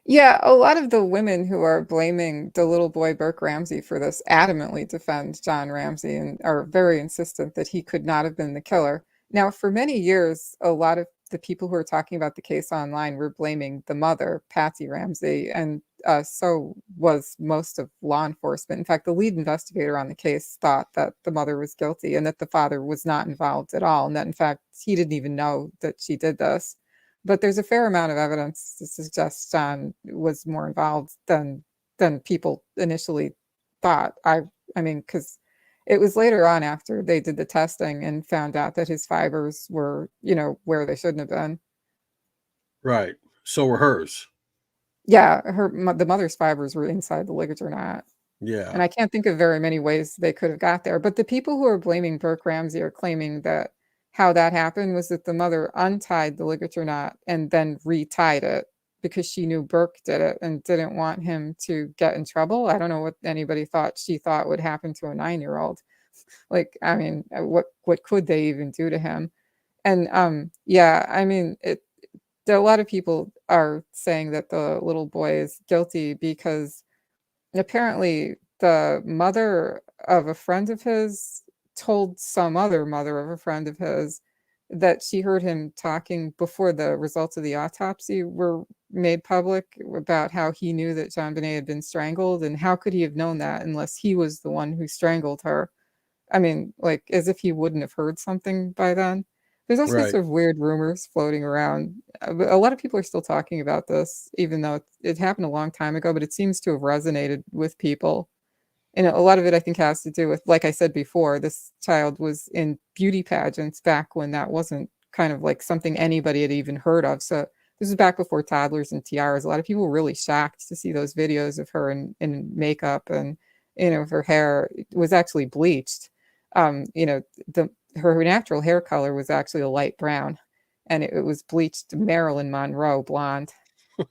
Speaker 2: Yeah, a lot of the women who are blaming the little boy Burke Ramsey for this adamantly defend John Ramsey and are very insistent that he could not have been the killer. Now, for many years, a lot of the people who are talking about the case online were blaming the mother, Patsy Ramsey, and so was most of law enforcement. In fact, the lead investigator on the case thought that the mother was guilty and that the father was not involved at all, and that in fact he didn't even know that she did this. But there's a fair amount of evidence to suggest John was more involved than people initially thought. I mean, because it was later on after they did the testing and found out that his fibers were, where they shouldn't have been.
Speaker 1: Right. So were hers.
Speaker 2: Yeah, the mother's fibers were inside the ligature knot.
Speaker 1: Yeah.
Speaker 2: And I can't think of very many ways they could have got there. But the people who are blaming Burke Ramsey are claiming that how that happened was that the mother untied the ligature knot and then retied it because she knew Burke did it and didn't want him to get in trouble. I don't know what anybody thought she thought would happen to a 9-year-old. Like, I mean, what could they even do to him? And yeah, I mean, a lot of people are saying that the little boy is guilty because apparently the mother of a friend of his told some other mother of a friend of his that she heard him talking before the results of the autopsy were made public about how he knew that JonBenét had been strangled, and how could he have known that unless he was the one who strangled her? I mean, like, as if he wouldn't have heard something by then. There's all sorts
Speaker 1: Right.
Speaker 2: of weird rumors floating around. But a lot of people are still talking about this, even though it happened a long time ago, but it seems to have resonated with people. And a lot of it, I think, has to do with, like I said before, this child was in beauty pageants back when that wasn't kind of like something anybody had even heard of. So this is back before toddlers and tiaras. A lot of people were really shocked to see those videos of her in makeup, and her hair was actually bleached. The her natural hair color was actually a light brown, and it was bleached Marilyn Monroe blonde.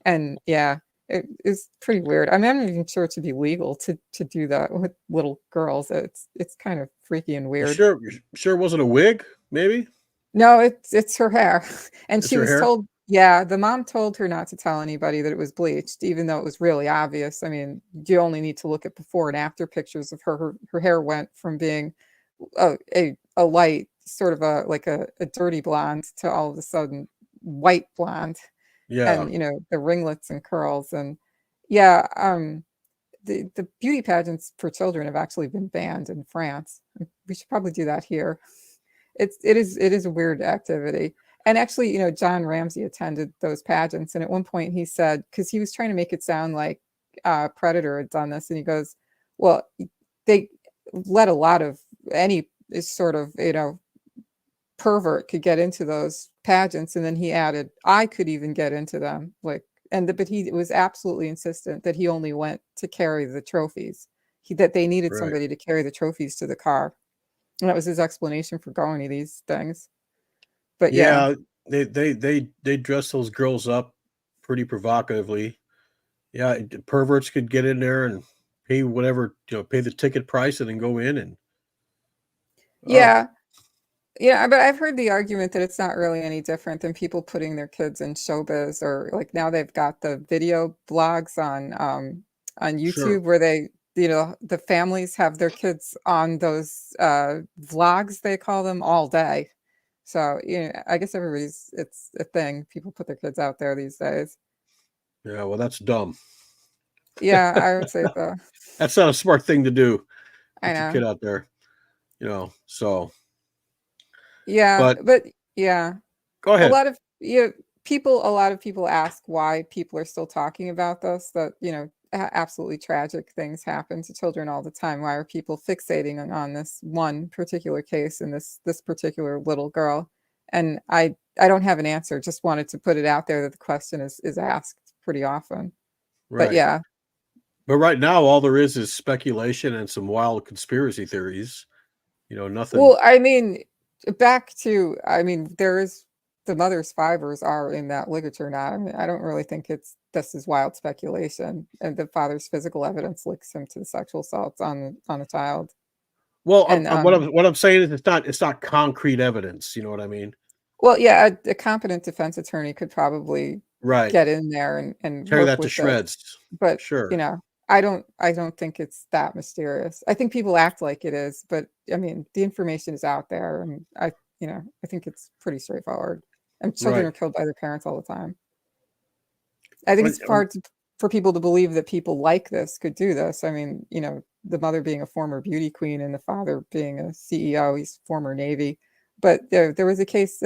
Speaker 2: And yeah, it is pretty weird. I mean, I'm not even sure it should be legal to do that with little girls. It's kind of freaky and
Speaker 1: You
Speaker 2: weird.
Speaker 1: sure? You sure it wasn't a wig? Maybe
Speaker 2: No, it's her hair. And
Speaker 1: it's
Speaker 2: she
Speaker 1: her
Speaker 2: was
Speaker 1: hair.
Speaker 2: told, yeah, the mom told her not to tell anybody that it was bleached, even though it was really obvious. I mean, you only need to look at before and after pictures of her. Her hair went from being a light, sort of a dirty blonde, to all of a sudden white blonde,
Speaker 1: Yeah.
Speaker 2: and the ringlets and curls. And yeah, the beauty pageants for children have actually been banned in France. We should probably do that here. It is a weird activity. And actually, John Ramsey attended those pageants, and at one point he said, because he was trying to make it sound like Predator had done this, and he goes, well, they let a lot of any sort of pervert could get into those pageants. And then he added, I could even get into them, like, but he was absolutely insistent that he only went to carry the trophies, that they needed
Speaker 1: Right.
Speaker 2: somebody to carry the trophies to the car, and that was his explanation for going to these things. But yeah.
Speaker 1: Yeah. They dress those girls up pretty provocatively. Yeah. Perverts could get in there and pay whatever, pay the ticket price and then go in and Oh,
Speaker 2: Yeah. Yeah, but I've heard the argument that it's not really any different than people putting their kids in showbiz, or like now they've got the video blogs on
Speaker 1: sure.
Speaker 2: YouTube where they, the families have their kids on those vlogs, they call them, all day. So, I guess it's a thing. People put their kids out there these days.
Speaker 1: Yeah, well, that's dumb.
Speaker 2: Yeah, I would say so.
Speaker 1: That's not a smart thing to do.
Speaker 2: I
Speaker 1: Put your kid
Speaker 2: know.
Speaker 1: out there, so,
Speaker 2: Yeah,
Speaker 1: but
Speaker 2: but yeah.
Speaker 1: go
Speaker 2: A
Speaker 1: ahead.
Speaker 2: lot of a lot of people ask why people are still talking about this, that, absolutely tragic things happen to children all the time. Why are people fixating on this one particular case and this particular little girl? And I don't have an answer. Just wanted to put it out there that the question is asked pretty often. But
Speaker 1: Right.
Speaker 2: yeah.
Speaker 1: But right now, all there is speculation and some wild conspiracy theories. Nothing.
Speaker 2: Well, I mean, there is the mother's fibers are in that ligature now. I mean, I don't really think this is wild speculation. And the father's physical evidence links him to the sexual assaults on the child.
Speaker 1: Well,
Speaker 2: And
Speaker 1: what I'm saying is it's not concrete evidence. You know what I mean?
Speaker 2: well, yeah, a competent defense attorney could probably
Speaker 1: Right.
Speaker 2: get in there and
Speaker 1: Tear
Speaker 2: work
Speaker 1: that to
Speaker 2: with this.
Speaker 1: shreds.
Speaker 2: But,
Speaker 1: Sure.
Speaker 2: I don't think it's that mysterious. I think people act like it is, but I mean, the information is out there, and I think it's pretty straightforward. And children
Speaker 1: Right.
Speaker 2: are killed by their parents all the time. I think
Speaker 1: Well,
Speaker 2: it's hard for people to believe that people like this could do this. I mean, the mother being a former beauty queen and the father being a CEO, he's former Navy. But there was a case,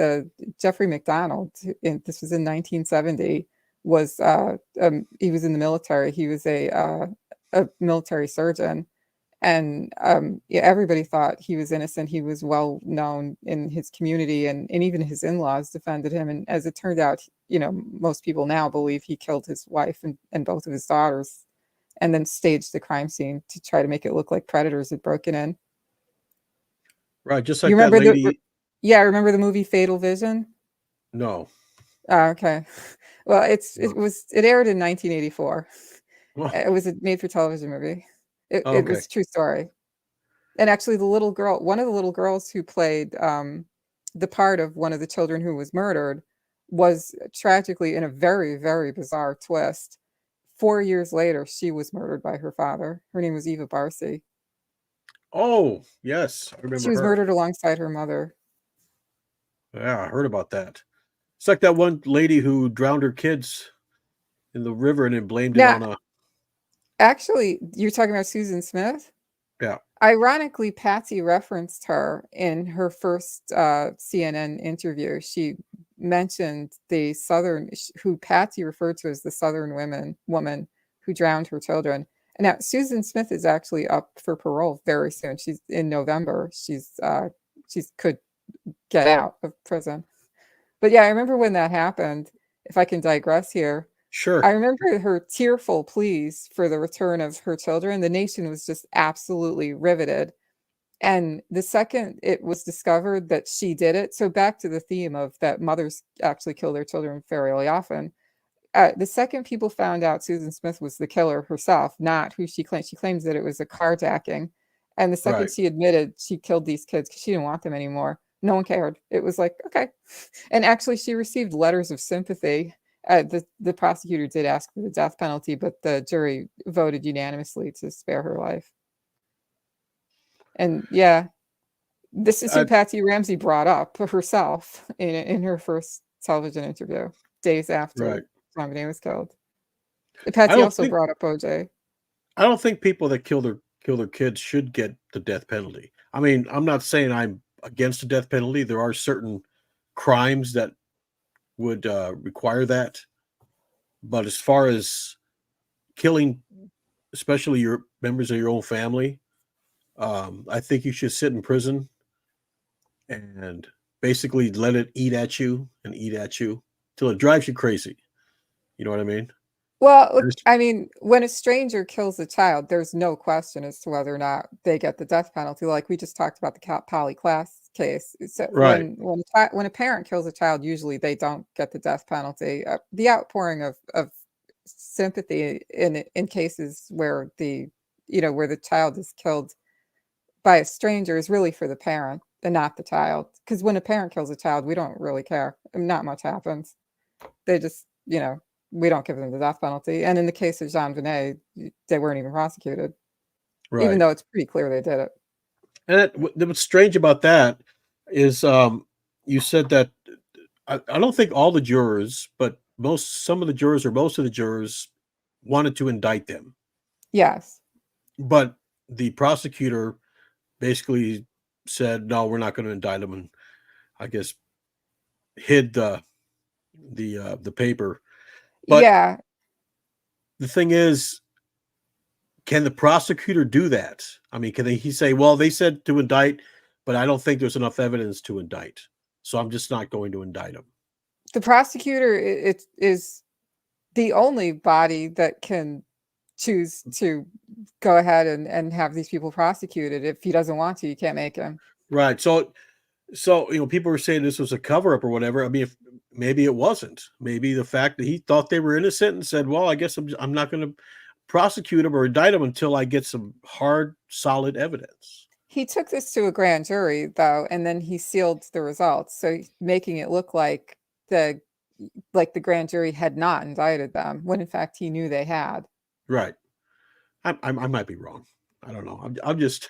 Speaker 2: Jeffrey McDonald, this was in 1970, he was in the military. He was a military surgeon, and yeah, everybody thought he was innocent. He was well known in his community, and even his in-laws defended him. And as it turned out, most people now believe he killed his wife and both of his daughters, and then staged the crime scene to try to make it look like predators had broken in.
Speaker 1: right. Just
Speaker 2: You
Speaker 1: like that
Speaker 2: remember
Speaker 1: lady.
Speaker 2: yeah, remember the movie Fatal Vision?
Speaker 1: No.
Speaker 2: Oh, okay. Well,
Speaker 1: No.
Speaker 2: it aired in 1984.
Speaker 1: Well,
Speaker 2: It was a made-for-television movie. It
Speaker 1: okay.
Speaker 2: was a true story. And actually, one of the little girls who played the part of one of the children who was murdered, was tragically, in a very, very bizarre twist, 4 years later, she was murdered by her father. Her name was Eva Barcy.
Speaker 1: Oh, yes, I
Speaker 2: She
Speaker 1: remember
Speaker 2: was
Speaker 1: her.
Speaker 2: murdered alongside her mother.
Speaker 1: Yeah, I heard about that. It's like that one lady who drowned her kids in the river and then blamed it
Speaker 2: Now,
Speaker 1: on a.
Speaker 2: actually, you're talking about Susan Smith?
Speaker 1: Yeah.
Speaker 2: Ironically, Patsy referenced her in her first CNN interview. She mentioned who Patsy referred to as the Southern woman who drowned her children. And now Susan Smith is actually up for parole very soon. She's in November. She's could get out of prison. But yeah, I remember when that happened. If I can digress here, I
Speaker 1: Sure.
Speaker 2: remember her tearful pleas for the return of her children. The nation was just absolutely riveted. And the second it was discovered that she did it, so back to the theme of that mothers actually kill their children fairly often. The second people found out Susan Smith was the killer herself, not who she claims that it was a carjacking. And the second
Speaker 1: Right.
Speaker 2: she admitted she killed these kids because she didn't want them anymore, no one cared. It was like, okay. And actually, she received letters of sympathy. The prosecutor did ask for the death penalty, but the jury voted unanimously to spare her life. And yeah, this is who
Speaker 1: I,
Speaker 2: Patsy Ramsey brought up herself in her first television interview, days after
Speaker 1: right.
Speaker 2: JonBenét was killed.
Speaker 1: I
Speaker 2: Patsy
Speaker 1: don't
Speaker 2: also
Speaker 1: think
Speaker 2: brought up OJ.
Speaker 1: I don't think people that kill their kids should get the death penalty. I mean, I'm not saying I'm against the death penalty. There are certain crimes that would require that, but as far as killing, especially your members of your own family, I think you should sit in prison and basically let it eat at you and eat at you till it drives you crazy. You know what I mean?
Speaker 2: Well, look,
Speaker 1: There's,
Speaker 2: I mean, when a stranger kills a child, there's no question as to whether or not they get the death penalty. Like we just talked about the Polly Class case. So
Speaker 1: right,
Speaker 2: when a parent kills a child, usually they don't get the death penalty. The outpouring of sympathy in cases where where the child is killed by a stranger is really for the parent. not the child. Because when a parent kills a child, we don't really care. Not much happens. They just, we don't give them the death penalty. And in the case of JonBenét, they weren't even prosecuted, even
Speaker 1: Right.
Speaker 2: though it's pretty clear they did it.
Speaker 1: And what's strange about that is you said that I don't think all the jurors, but some of the jurors or most of the jurors wanted to indict them.
Speaker 2: Yes.
Speaker 1: But the prosecutor basically said, no, we're not going to indict them, and I guess hid the paper. But
Speaker 2: yeah.
Speaker 1: the thing is, can the prosecutor do that? I mean, he say, well, they said to indict, but I don't think there's enough evidence to indict, so I'm just not going to indict them.
Speaker 2: The prosecutor is the only body that can choose to go ahead and have these people prosecuted. If he doesn't want to, you can't make him.
Speaker 1: Right. So people were saying this was a cover-up or whatever. I mean, maybe it wasn't. Maybe the fact that he thought they were innocent and said, well, I guess I'm not going to prosecute them or indict them until I get some hard, solid evidence.
Speaker 2: He took this to a grand jury, though, and then he sealed the results, so making it look like the grand jury had not indicted them, when in fact he knew they had.
Speaker 1: Right. I might be wrong. I don't know. I'm just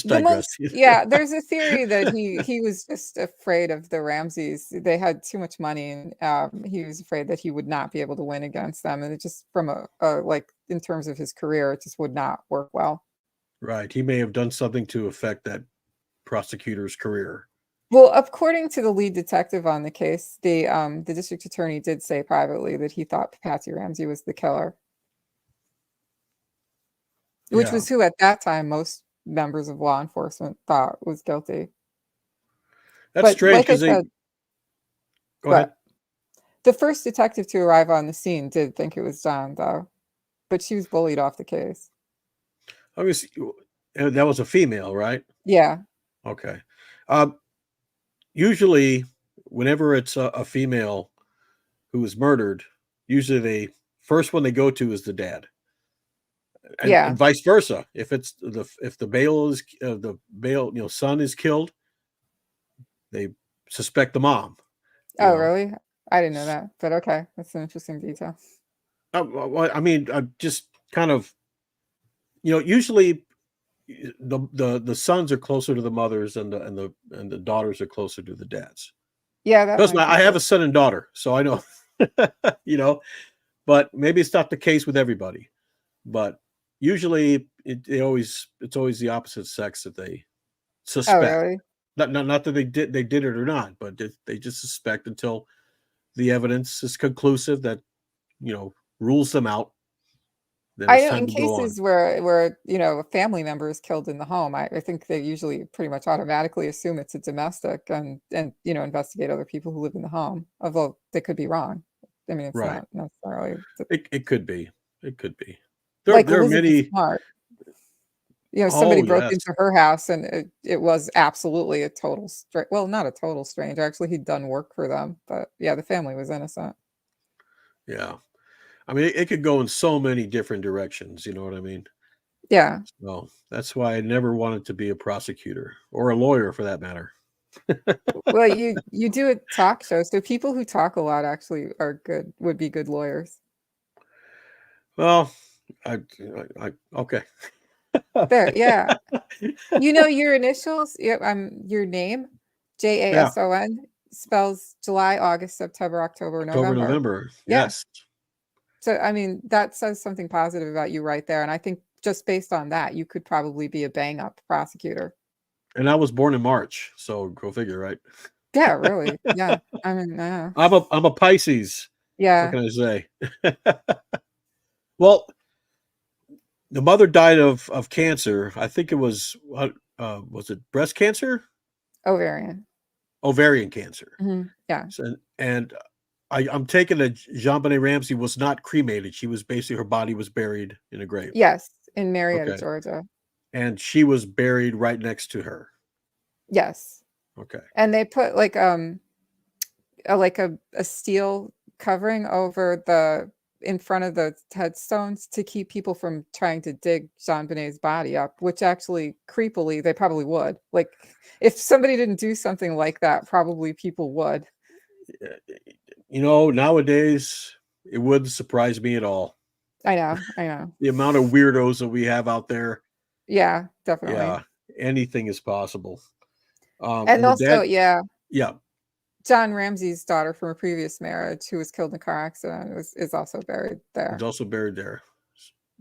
Speaker 1: digressing.
Speaker 2: There's a theory that he was just afraid of the Ramseys. They had too much money, and he was afraid that he would not be able to win against them. And it just, from in terms of his career, it just would not work well.
Speaker 1: Right. He may have done something to affect that prosecutor's career.
Speaker 2: Well, according to the lead detective on the case, the district attorney did say privately that he thought Patsy Ramsey was the killer, which was who at that time most members of law enforcement thought was guilty.
Speaker 1: That's strange because Go ahead.
Speaker 2: The first detective to arrive on the scene did think it was John, though, but she was bullied off the case.
Speaker 1: Obviously, that was a female, right?
Speaker 2: Yeah.
Speaker 1: Okay. Usually, whenever it's a female who is murdered, usually first one they go to is the dad. And vice versa. If the bail son is killed, they suspect the mom.
Speaker 2: Oh, really? I didn't know that, but okay, that's an interesting detail.
Speaker 1: I mean, just kind of, usually the sons are closer to the mothers and the daughters are closer to the dads.
Speaker 2: Yeah,
Speaker 1: because I have a son and daughter, so I know, but maybe it's not the case with everybody. But usually, it's always the opposite sex that they suspect.
Speaker 2: Oh, really?
Speaker 1: Not that they did it or not, but they just suspect until the evidence is conclusive that rules them out. Then
Speaker 2: I
Speaker 1: it's
Speaker 2: know
Speaker 1: time
Speaker 2: in
Speaker 1: to go on.
Speaker 2: cases where a family member is killed in the home, I think they usually pretty much automatically assume it's a domestic and investigate other people who live in the home, although they could be wrong. I mean, it's
Speaker 1: Right.
Speaker 2: not necessarily.
Speaker 1: It could be. It could be.
Speaker 2: There are
Speaker 1: Elizabeth
Speaker 2: many. Smart. Somebody broke into her house, and it was absolutely a total well, not a total stranger. Actually, he'd done work for them, but yeah, the family was innocent.
Speaker 1: Yeah. I mean, it could go in so many different directions. You know what I mean?
Speaker 2: Yeah.
Speaker 1: So that's why I never wanted to be a prosecutor or a lawyer, for that matter.
Speaker 2: Well, you do a talk show, so people who talk a lot actually would be good lawyers.
Speaker 1: Well, I okay.
Speaker 2: There, yeah. Your initials. Your name, JASON, spells July, August, September, October,
Speaker 1: November.
Speaker 2: Yeah.
Speaker 1: Yes.
Speaker 2: So, I mean, that says something positive about you right there. And I think just based on that, you could probably be a bang-up prosecutor.
Speaker 1: And I was born in March, so go figure, right?
Speaker 2: Yeah, really. Yeah. I mean,
Speaker 1: I'm a Pisces.
Speaker 2: Yeah.
Speaker 1: What can I say? Well, the mother died of cancer. I think it was it breast cancer?
Speaker 2: Ovarian
Speaker 1: cancer.
Speaker 2: Mm-hmm. Yeah.
Speaker 1: So, and I'm taking that JonBenét Ramsey was not cremated. She was basically, her body was buried in a grave.
Speaker 2: Yes, in Marietta, Georgia.
Speaker 1: And she was buried right next to her.
Speaker 2: Yes.
Speaker 1: Okay.
Speaker 2: And they put a steel covering over in front of the headstones to keep people from trying to dig JonBenét's body up, which actually creepily they probably would. Like if somebody didn't do something like that, probably people would.
Speaker 1: Nowadays it wouldn't surprise me at all.
Speaker 2: I know.
Speaker 1: The amount of weirdos that we have out there.
Speaker 2: Yeah, definitely.
Speaker 1: Yeah, anything is possible.
Speaker 2: And
Speaker 1: And the
Speaker 2: also,
Speaker 1: dad,
Speaker 2: yeah,
Speaker 1: yeah,
Speaker 2: John Ramsey's daughter from a previous marriage who was killed in a car accident is also buried
Speaker 1: is
Speaker 2: there.
Speaker 1: also buried there.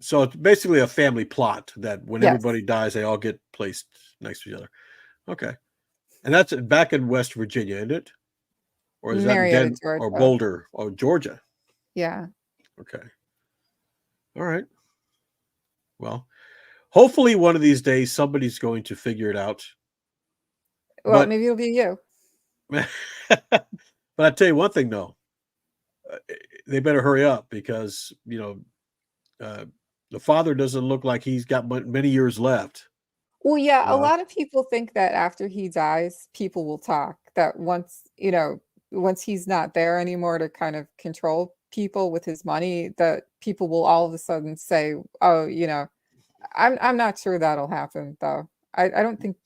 Speaker 1: So it's basically a family plot that when
Speaker 2: Yes.
Speaker 1: everybody dies, they all get placed next to each other. Okay. And that's back in West Virginia, isn't it? Or is that in
Speaker 2: Marietta,
Speaker 1: or
Speaker 2: Georgia.
Speaker 1: Boulder or Georgia?
Speaker 2: Yeah.
Speaker 1: Okay. All right. Well, hopefully one of these days somebody's going to figure it out.
Speaker 2: Well,
Speaker 1: But
Speaker 2: maybe it'll be you.
Speaker 1: but I tell you one thing though, they better hurry up because the father doesn't look like he's got many years left.
Speaker 2: Well, yeah,
Speaker 1: You
Speaker 2: a
Speaker 1: know,
Speaker 2: lot of people think that after he dies, people will talk. That once he's not there anymore to kind of control people with his money, that people will all of a sudden say, "Oh, I'm not sure that'll happen though. I don't think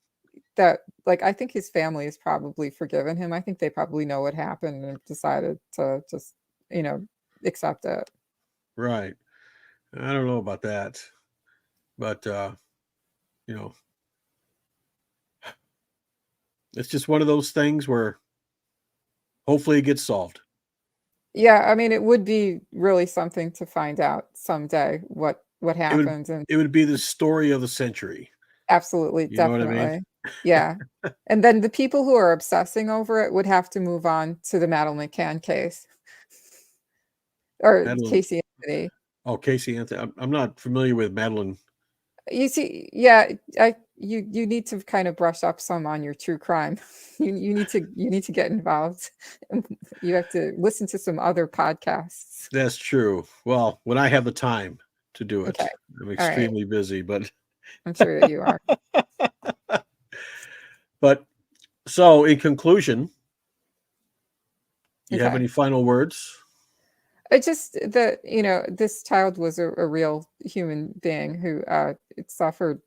Speaker 2: that I think his family has probably forgiven him. I think they probably know what happened and decided to just, you know, accept it.
Speaker 1: right? I don't know about that, but you know, it's just one of those things where hopefully it gets solved.
Speaker 2: Yeah, I mean, it would be really something to find out someday what
Speaker 1: It would
Speaker 2: happened, and
Speaker 1: it would be the story of the century.
Speaker 2: absolutely,
Speaker 1: You know what I mean?
Speaker 2: definitely. Yeah. And then the people who are obsessing over it would have to move on to the Madeline McCann case or
Speaker 1: Madeline.
Speaker 2: Casey Anthony.
Speaker 1: Oh, Casey Anthony. I'm not familiar with Madeline.
Speaker 2: You see, yeah, you need to kind of brush up some on your true crime. You need to get involved. You have to listen to some other podcasts.
Speaker 1: That's true. Well, when I have the time to do
Speaker 2: Okay.
Speaker 1: it, I'm
Speaker 2: All right.
Speaker 1: extremely busy, but
Speaker 2: I'm sure that you are.
Speaker 1: but so in conclusion, you have
Speaker 2: Okay.
Speaker 1: any final words?
Speaker 2: It just that, this child was a real human being who it suffered.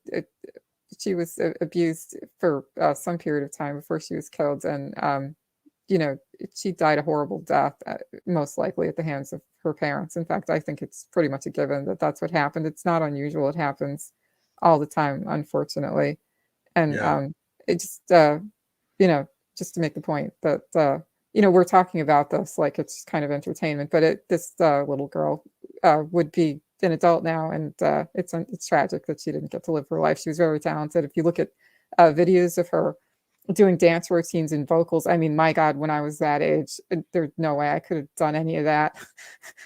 Speaker 2: She was abused for some period of time before she was killed, and you know, she died a horrible death, most likely at the hands of her parents. In fact, I think it's pretty much a given that that's what happened. It's not unusual. It happens all the time, unfortunately. And
Speaker 1: Yeah.
Speaker 2: it just, just to make the point that, we're talking about this like it's kind of entertainment, but this little girl would be an adult now, and it's tragic that she didn't get to live her life. She was very talented. If you look at videos of her doing dance routines and vocals. I mean, my God, when I was that age, there's no way I could have done any of that,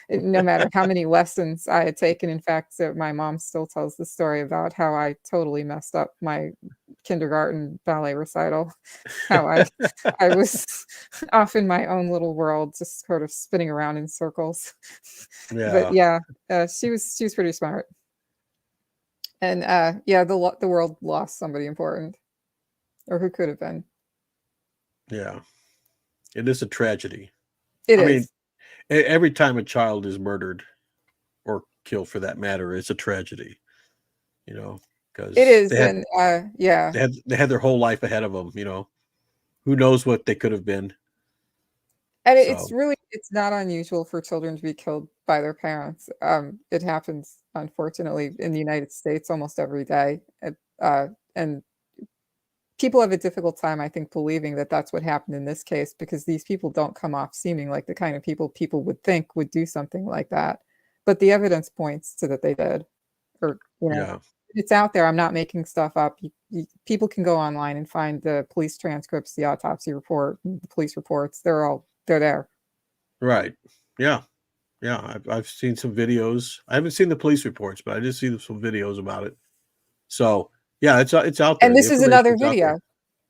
Speaker 2: no matter how many lessons I had taken. In fact, my mom still tells the story about how I totally messed up my kindergarten ballet recital, how I was off in my own little world, just sort of spinning around in circles. But
Speaker 1: Yeah.
Speaker 2: yeah, she was pretty smart. And the world lost somebody important. Or who could have been.
Speaker 1: Yeah. It is a tragedy.
Speaker 2: It
Speaker 1: I mean,
Speaker 2: is.
Speaker 1: every time a child is murdered or killed for that matter, it's a tragedy, because
Speaker 2: It is,
Speaker 1: they had
Speaker 2: and yeah.
Speaker 1: they had their whole life ahead of them, who knows what they could have been.
Speaker 2: And
Speaker 1: So,
Speaker 2: it's not unusual for children to be killed by their parents. It happens, unfortunately, in the United States almost every day. And people have a difficult time, I think, believing that that's what happened in this case, because these people don't come off seeming like the kind of people would think would do something like that. But the evidence points to that they did. Or,
Speaker 1: yeah.
Speaker 2: it's out there. I'm not making stuff up. People can go online and find the police transcripts, the autopsy report, the police reports. They're there.
Speaker 1: Right. Yeah. Yeah. I've seen some videos. I haven't seen the police reports, but I did see some videos about it. So, yeah, it's out there.
Speaker 2: And
Speaker 1: The
Speaker 2: this is another
Speaker 1: information's out there.
Speaker 2: video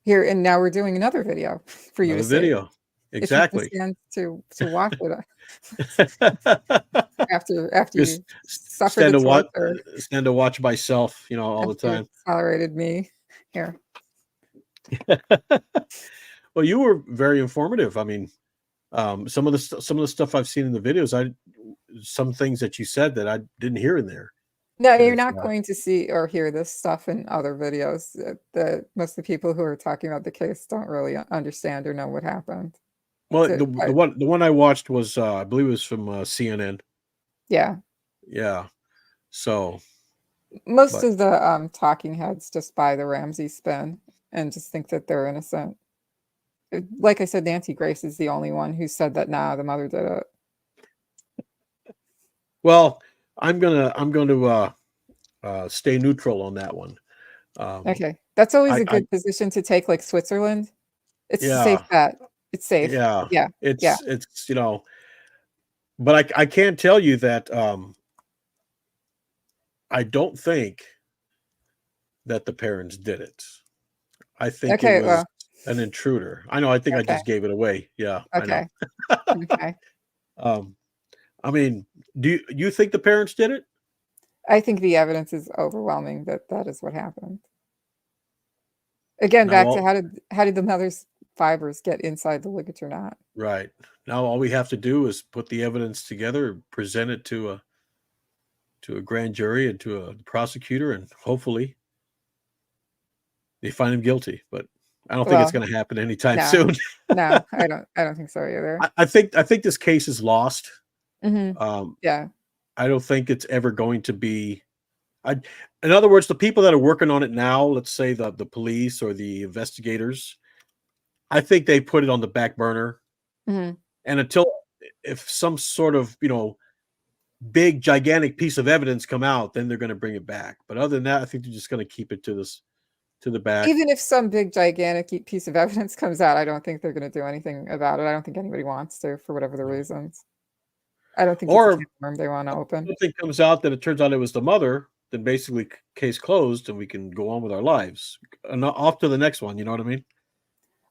Speaker 2: here, and now we're doing another video for you to
Speaker 1: Another
Speaker 2: see.
Speaker 1: video.
Speaker 2: If you can
Speaker 1: Exactly.
Speaker 2: stand to watch it after you
Speaker 1: Just
Speaker 2: suffer the
Speaker 1: stand to watch myself, all the
Speaker 2: after you
Speaker 1: time.
Speaker 2: tolerated me here.
Speaker 1: Well, you were very informative. I mean, some of the stuff I've seen in the videos, some things that you said that I didn't hear in there.
Speaker 2: No, you're
Speaker 1: Is,
Speaker 2: not going to see or hear this stuff in other videos. Most of the people who are talking about the case don't really understand or know what happened.
Speaker 1: well,
Speaker 2: So,
Speaker 1: the one I watched was I believe it was from CNN.
Speaker 2: yeah,
Speaker 1: Yeah. So,
Speaker 2: most
Speaker 1: but
Speaker 2: of the talking heads just buy the Ramsey spin and just think that they're innocent. Like I said, Nancy Grace is the only one who said that, nah, the mother did it.
Speaker 1: well, I'm gonna stay neutral on that one. Um,
Speaker 2: Okay, that's always a
Speaker 1: I
Speaker 2: good position to take, like Switzerland. It's a safe
Speaker 1: yeah
Speaker 2: bet. It's safe.
Speaker 1: yeah
Speaker 2: Yeah, yeah.
Speaker 1: it's but I can tell you that I don't think that the parents did it. I think it
Speaker 2: Okay,
Speaker 1: was
Speaker 2: well,
Speaker 1: an intruder. I know. I think I
Speaker 2: okay,
Speaker 1: just gave it away. Yeah, I know.
Speaker 2: okay, okay.
Speaker 1: um, I mean, do you think the parents did it?
Speaker 2: I think the evidence is overwhelming that that is what happened. Again,
Speaker 1: Now,
Speaker 2: back to how did the mother's fibers get inside the ligature knot?
Speaker 1: right now, all we have to do is put the evidence together, present it to a grand jury and to a prosecutor, and hopefully they find him guilty. But I don't think it's
Speaker 2: Well,
Speaker 1: going to happen anytime
Speaker 2: no,
Speaker 1: soon.
Speaker 2: no, I don't think so either.
Speaker 1: I think this case is lost.
Speaker 2: Mhm.
Speaker 1: Um,
Speaker 2: Yeah.
Speaker 1: I don't think it's ever going to be. I, in other words, the people that are working on it now, let's say the police or the investigators, I think they put it on the back burner.
Speaker 2: Mhm.
Speaker 1: And until if some sort of big gigantic piece of evidence come out, then they're going to bring it back. But other than that, I think they're just going to keep it to the back.
Speaker 2: Even if some big gigantic piece of evidence comes out, I don't think they're gonna do anything about it. I don't think anybody wants to for whatever the reasons. I don't think it's a can
Speaker 1: Or
Speaker 2: of worm they wanna open.
Speaker 1: something comes out that it turns out it was the mother, then basically case closed, and we can go on with our lives. And off to the next one. You know what I mean?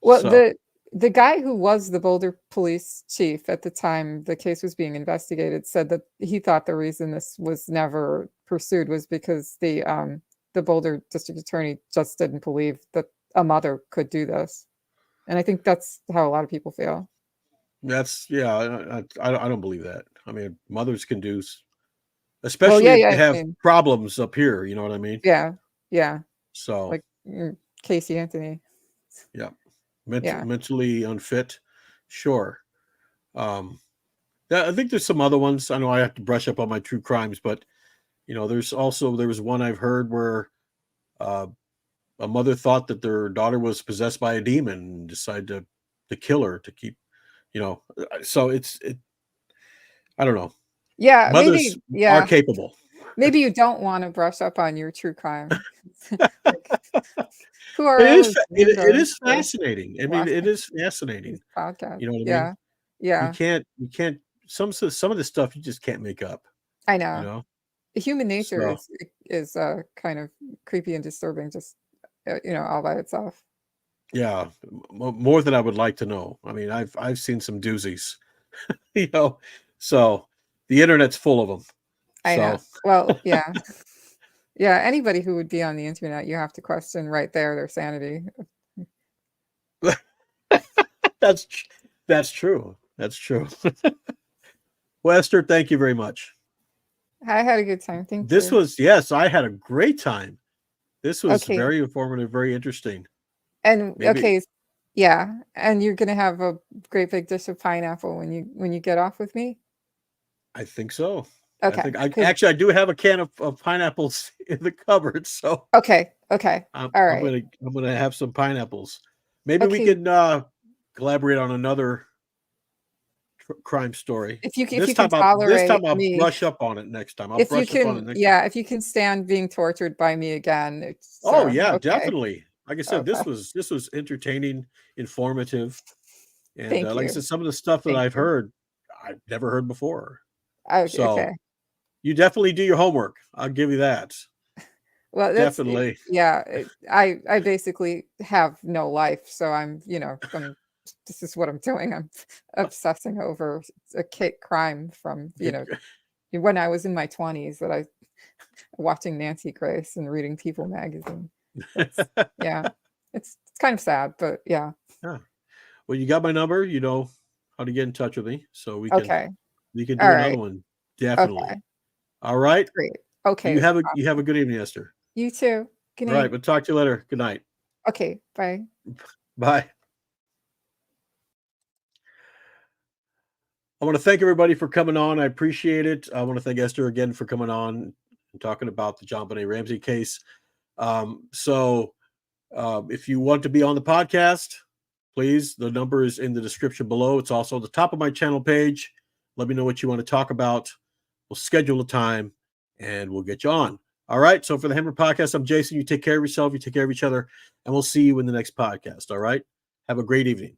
Speaker 2: Well,
Speaker 1: So
Speaker 2: the guy who was the Boulder police chief at the time the case was being investigated said that he thought the reason this was never pursued was because the Boulder district attorney just didn't believe that a mother could do this. And I think that's how a lot of people feel.
Speaker 1: that's yeah. I don't believe that. I mean, mothers can do,
Speaker 2: Well,
Speaker 1: especially
Speaker 2: yeah,
Speaker 1: if
Speaker 2: yeah,
Speaker 1: they
Speaker 2: I
Speaker 1: have
Speaker 2: mean,
Speaker 1: problems up here. You know what I mean?
Speaker 2: yeah, yeah,
Speaker 1: So
Speaker 2: like Casey Anthony.
Speaker 1: yeah,
Speaker 2: Yeah.
Speaker 1: mentally unfit, sure. Um, I think there's some other ones. I know I have to brush up on my true crimes, but there was one I've heard where uh, a mother thought that their daughter was possessed by a demon and decided to kill her to keep, so I don't know.
Speaker 2: Yeah,
Speaker 1: Mothers
Speaker 2: maybe,
Speaker 1: are
Speaker 2: yeah.
Speaker 1: capable.
Speaker 2: Maybe you don't want to brush up on your true crime. Like, who are
Speaker 1: It
Speaker 2: all
Speaker 1: is
Speaker 2: those
Speaker 1: it
Speaker 2: dreamers
Speaker 1: is
Speaker 2: that are
Speaker 1: fascinating. I mean, it
Speaker 2: watching
Speaker 1: is fascinating.
Speaker 2: these podcasts?
Speaker 1: You know what I mean?
Speaker 2: Yeah, yeah,
Speaker 1: You can't some of this stuff you just can't make up,
Speaker 2: I
Speaker 1: you
Speaker 2: know.
Speaker 1: know?
Speaker 2: Human nature
Speaker 1: So,
Speaker 2: is kind of creepy and disturbing, just all by itself.
Speaker 1: yeah, more than I would like to know. I mean, I've seen some doozies, you know? So, the internet's full of them.
Speaker 2: I know.
Speaker 1: So,
Speaker 2: Well, yeah, yeah. Anybody who would be on the internet, you have to question right there their sanity.
Speaker 1: that's that's true. That's true. Well, Esther, thank you very much.
Speaker 2: I had a good time. Thank
Speaker 1: This
Speaker 2: you.
Speaker 1: was yes, I had a great time. This was
Speaker 2: Okay.
Speaker 1: very informative, very interesting.
Speaker 2: And
Speaker 1: Maybe
Speaker 2: okay, yeah, and you're gonna have a great big dish of pineapple when you get off with me?
Speaker 1: I think so. I
Speaker 2: Okay,
Speaker 1: think I
Speaker 2: 'cause
Speaker 1: actually I do have a can of pineapples in the cupboard, so
Speaker 2: okay, okay,
Speaker 1: I'm
Speaker 2: all
Speaker 1: I'm
Speaker 2: right.
Speaker 1: gonna I'm gonna have some pineapples. Maybe we
Speaker 2: Okay,
Speaker 1: can collaborate on another crime story.
Speaker 2: if you can tolerate
Speaker 1: I'll
Speaker 2: me,
Speaker 1: brush up on it next time. I'll
Speaker 2: if you
Speaker 1: brush up on it
Speaker 2: can
Speaker 1: next time.
Speaker 2: yeah, if you can stand being tortured by me again, it's,
Speaker 1: Oh yeah,
Speaker 2: okay,
Speaker 1: definitely. Like I said,
Speaker 2: okay.
Speaker 1: this was entertaining, informative, and
Speaker 2: Thank
Speaker 1: like I
Speaker 2: you,
Speaker 1: said, some of the stuff that
Speaker 2: thank
Speaker 1: I've
Speaker 2: you.
Speaker 1: heard, I've never heard before. So
Speaker 2: Okay.
Speaker 1: you definitely do your homework. I'll give you that.
Speaker 2: Well,
Speaker 1: Definitely.
Speaker 2: yeah, I basically have no life, so I'm this is what I'm doing. I'm obsessing over a crime from, when I was in my 20s that I watching Nancy Grace and reading People magazine. That's yeah. It's kind of sad, but yeah.
Speaker 1: Yeah. Well, you got my number. You know how to get in touch with me, so
Speaker 2: Okay.
Speaker 1: we can
Speaker 2: All
Speaker 1: do another
Speaker 2: right.
Speaker 1: one Definitely.
Speaker 2: Okay,
Speaker 1: All right.
Speaker 2: great.
Speaker 1: You
Speaker 2: Okay,
Speaker 1: have a good evening, Esther.
Speaker 2: you too. Good
Speaker 1: All right.
Speaker 2: night.
Speaker 1: We'll talk to you later. Good night.
Speaker 2: Okay, bye.
Speaker 1: Bye. I want to thank everybody for coming on. I appreciate it. I want to thank Esther again for coming on and talking about the JonBenét Ramsey case. If you want to be on the podcast, please, the number is in the description below. It's also at the top of my channel page. Let me know what you want to talk about. We'll schedule a time and we'll get you on. All right. So for the Hammer Podcast, I'm Jason. You take care of yourself. You take care of each other. And we'll see you in the next podcast. All right. Have a great evening.